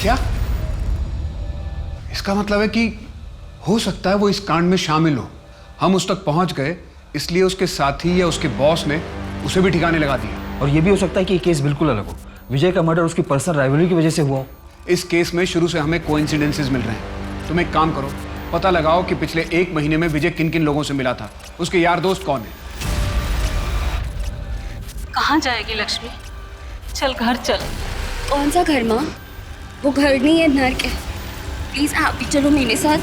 क्या? इसका मतलब है कि हो सकता है वो इस कांड में शामिल हो। हम उस तक पहुंच गए इसलिए उसके साथी या उसके बॉस ने उसे भी ठिकाने लगा दिया। और ये भी हो सकता है कि ये केस बिल्कुल अलग हो, विजय का मर्डर उसकी पर्सनल राइवलरी की वजह से हुआ हो। इस केस में शुरू से हमें कोइंसिडेंसेस मिल रहे हैं। तुम एक काम करो, पता लगाओ कि पिछले 1 महीने में विजय किन किन लोगों से मिला था, उसके यार दोस्त कौन है। कहाँ जाएगी लक्ष्मी? चल घर चल। कौन सा घर माँ? वो घर नहीं है, नर्क है। प्लीज आप भी चलो मेरे साथ।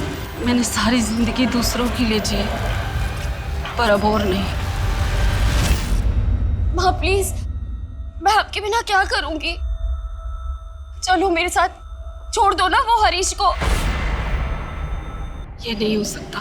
मैंने सारी जिंदगी दूसरों के लिए जी, पर अब और नहीं। माँ प्लीज, मैं आपके बिना क्या करूंगी? चलो मेरे साथ, छोड़ दो ना वो हरीश को। ये नहीं हो सकता।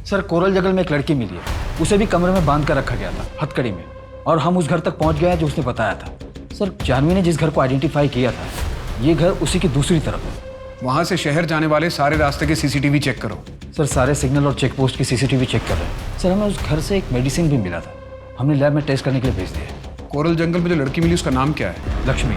सर कोरल जंगल में एक लड़की मिली है, उसे भी कमरे में बांध कर रखा गया था हथकड़ी में, और हम उस घर तक पहुंच गए हैं जो उसने बताया था। सर जानवी ने जिस घर को आइडेंटिफाई किया था, ये घर उसी की दूसरी तरफ है। वहां से शहर जाने वाले सारे रास्ते के सीसीटीवी चेक करो। सर सारे सिग्नल और चेक पोस्ट की सीसीटीवी चेक कर रहे हैं। सर हमें उस घर से एक मेडिसिन भी मिला था, हमने लैब में टेस्ट करने के लिए भेज दिया। कोरल जंगल में जो लड़की मिली उसका नाम क्या है? लक्ष्मी।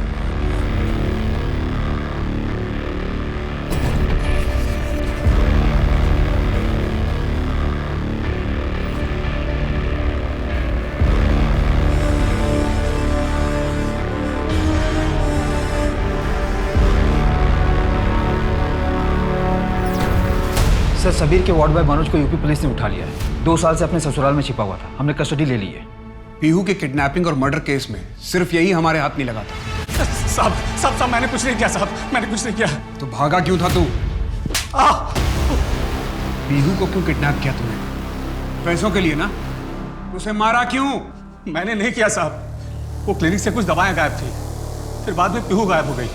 सर सबीर के वार्ड बॉय मनोज को यूपी पुलिस ने उठा लिया है। 2 साल से अपने ससुराल में छिपा हुआ था, हमने कस्टडी ले ली है। पीहू के किडनैपिंग और मर्डर केस में सिर्फ यही हमारे हाथ नहीं लगा था। साहब मैंने कुछ नहीं किया साहब, मैंने कुछ नहीं किया। तो भागा क्यों था तू? पीहू को क्यों किडनैप किया तूने? पैसों के लिए ना? उसे मारा क्यों? मैंने नहीं किया साहब, वो क्लिनिक से कुछ दवाएं गायब थी, फिर बाद में पीहू गायब हो गई।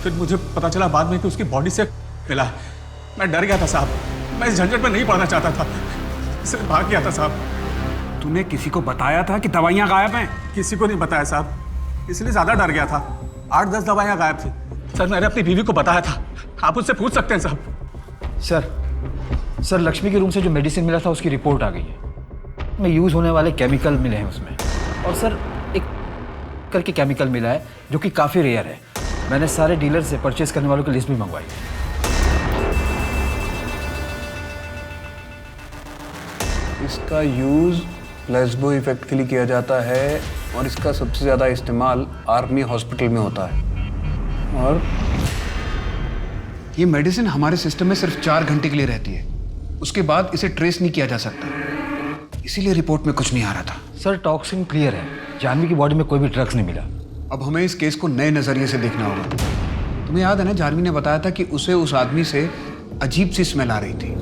फिर मुझे पता चला बाद में कि उसकी बॉडी से मिला। मैं डर गया था साहब, मैं इस झंझट में नहीं पड़ना चाहता था, सिर्फ भाग गया था साहब। तूने किसी को बताया था कि दवाइयाँ गायब हैं? किसी को नहीं बताया साहब, इसलिए ज़्यादा डर गया था। 8-10 दवाइयाँ गायब थी सर, मैंने अपनी बीवी को बताया था, आप उससे पूछ सकते हैं साहब। सर लक्ष्मी के रूम से जो मेडिसिन मिला था उसकी रिपोर्ट आ गई है, में यूज़ होने वाले केमिकल मिले हैं उसमें, और सर एक करके केमिकल मिला है जो कि काफ़ी रेयर है। मैंने सारे डीलर से परचेज करने वालों की लिस्ट भी मंगवाई। इसका यूज़ प्लेसबो इफेक्ट के लिए किया जाता है और इसका सबसे ज़्यादा इस्तेमाल आर्मी हॉस्पिटल में होता है। और ये मेडिसिन हमारे सिस्टम में सिर्फ 4 घंटे के लिए रहती है, उसके बाद इसे ट्रेस नहीं किया जा सकता, इसीलिए रिपोर्ट में कुछ नहीं आ रहा था। सर टॉक्सिन क्लियर है, जानवी की बॉडी में कोई भी ड्रग्स नहीं मिला। अब हमें इस केस को नए नजरिए से देखना होगा। तुम्हें याद है ना, जानवी ने बताया था कि उसे उस आदमी से अजीब सी स्मेल आ रही थी।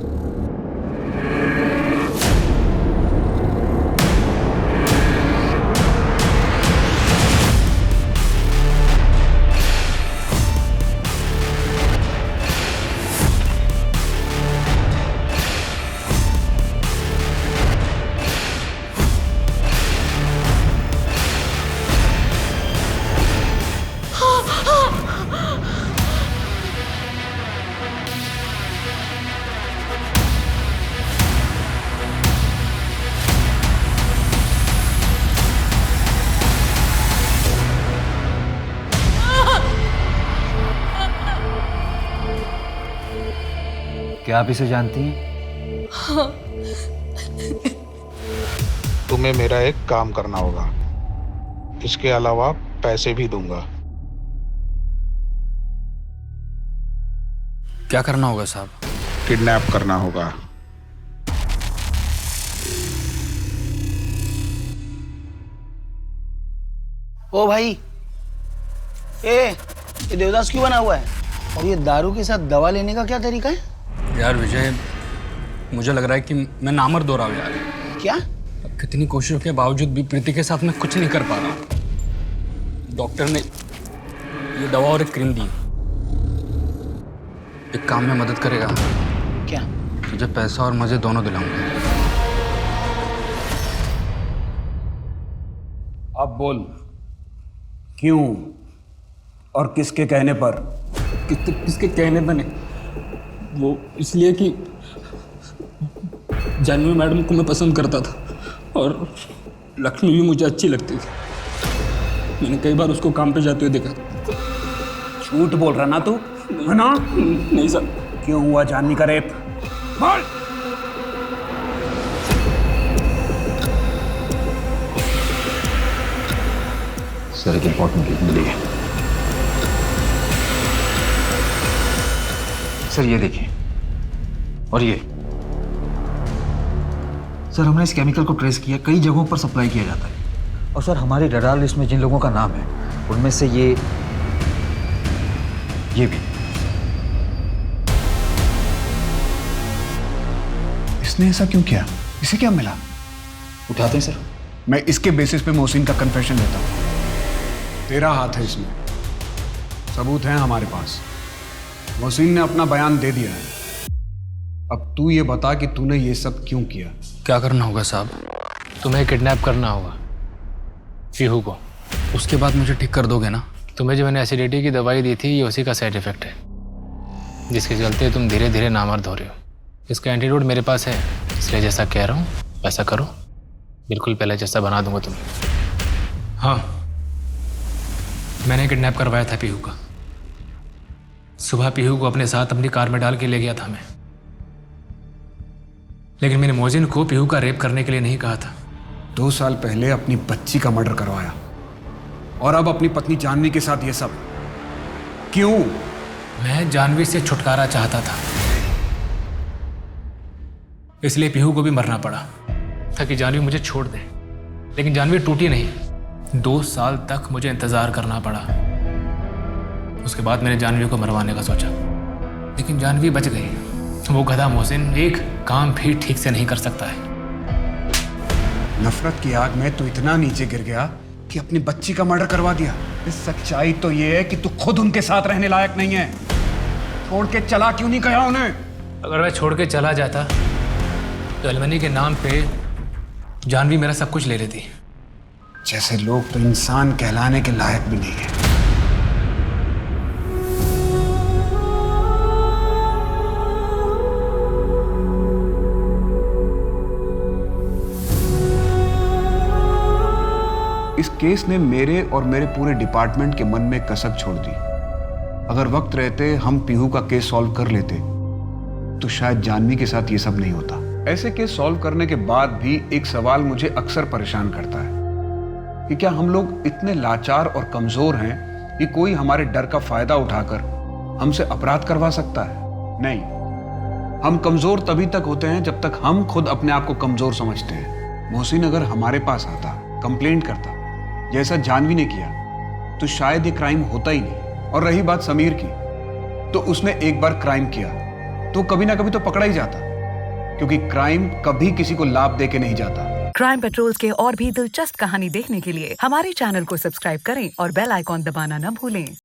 क्या आप इसे जानती हैं? हाँ। तुम्हें मेरा एक काम करना होगा, इसके अलावा पैसे भी दूंगा। क्या करना होगा साहब? किडनैप करना होगा। ओ भाई, ये देवदास क्यों बना हुआ है? और ये दारू के साथ दवा लेने का क्या तरीका है? यार विजय, मुझे लग रहा है कि मैं नामर्द हो रहा हूँ यार। क्या? अब कितनी कोशिशों के बावजूद भी प्रीति के साथ मैं कुछ नहीं कर पा रहा। डॉक्टर ने ये दवा और एक क्रीम दी, एक काम में मदद करेगा। क्या? तुझे पैसा और मजे दोनों दिलाऊंगा। अब बोल, क्यों और किसके कहने पर? किसके कहने पर नहीं, वो इसलिए कि जानवी मैडम को मैं पसंद करता था और लक्ष्मी भी मुझे अच्छी लगती थी। मैंने कई बार उसको काम पे जाते हुए देखा। झूठ बोल रहा ना तू, है ना? नहीं सर। क्यों हुआ जानवी का रेप? बोल। सर एक इंपॉर्टेंट लीड मिली है। सर ये देखिए, और ये सर हमने इस केमिकल को ट्रेस किया, कई जगहों पर सप्लाई किया जाता है। और सर हमारी रडार लिस्ट में जिन लोगों का नाम है उनमें से ये भी। इसने ऐसा क्यों किया? इसे क्या मिला? उठाते हैं सर। मैं इसके बेसिस पे मोहसिन का कन्फेशन लेता हूँ। तेरा हाथ है इसमें, सबूत हैं हमारे पास। मोहसिन ने अपना बयान दे दिया है। अब तू ये बता कि तूने ये सब क्यों किया? क्या करना होगा साहब? तुम्हें किडनैप करना होगा पीहू को। उसके बाद मुझे ठीक कर दोगे ना? तुम्हें जो मैंने एसिडिटी की दवाई दी थी, ये उसी का साइड इफेक्ट है, जिसके चलते तुम धीरे धीरे नामर्द हो रहे हो। इसका एंटीडोट मेरे पास है, इसलिए जैसा कह रहा हूँ वैसा करो। बिल्कुल पहले जैसा बना दूंगा तुम्हें। हाँ, मैंने किडनैप करवाया था पीहू का। सुबह पीहू को अपने साथ अपनी कार में डाल के ले गया था मैं, लेकिन मैंने मोहसिन को पीहू का रेप करने के लिए नहीं कहा था। 2 साल पहले अपनी बच्ची का मर्डर करवाया और अब अपनी पत्नी जानवी के साथ ये सब क्यों? मैं जानवी से छुटकारा चाहता था, इसलिए पीहू को भी मरना पड़ा ताकि जानवी मुझे छोड़ दे। लेकिन जानवी टूटी नहीं। 2 साल तक मुझे इंतजार करना पड़ा। उसके बाद मैंने जानवी को मरवाने का सोचा, लेकिन जानवी बच गई। वो गधा मोहसिन एक काम भी ठीक से नहीं कर सकता है। नफरत की आग में तू इतना नीचे गिर गया कि अपनी बच्ची का मर्डर करवा दिया। इस सच्चाई तो ये है कि तू खुद उनके साथ रहने लायक नहीं है। छोड़ के चला क्यों नहीं गया उन्हें? अगर मैं छोड़ के चला जाता तो अलमनी के नाम पे जानवी मेरा सब कुछ ले लेती। जैसे लोग तो इंसान कहलाने के लायक भी नहीं है। इस केस ने मेरे और मेरे पूरे डिपार्टमेंट के मन में कसक छोड़ दी। अगर वक्त रहते हम पीहू का केस सॉल्व कर लेते तो शायद जानवी के साथ ये सब नहीं होता। ऐसे केस सॉल्व करने के बाद भी एक सवाल मुझे अक्सर परेशान करता है कि क्या हम लोग इतने लाचार और कमजोर हैं कि कोई हमारे डर का फायदा उठाकर हमसे अपराध करवा सकता है? नहीं। हम कमजोर तभी तक होते हैं जब तक हम खुद अपने आप को कमजोर समझते हैं। मोहसिन अगर हमारे पास आता, कंप्लेंट करता, जैसा जानवी ने किया, तो शायद ये क्राइम होता ही नहीं। और रही बात समीर की, तो उसने एक बार क्राइम किया तो कभी ना कभी तो पकड़ा ही जाता, क्योंकि क्राइम कभी किसी को लाभ दे के नहीं जाता। क्राइम पेट्रोल्स के और भी दिलचस्प कहानी देखने के लिए हमारे चैनल को सब्सक्राइब करें और बेल आइकॉन दबाना न भूलें।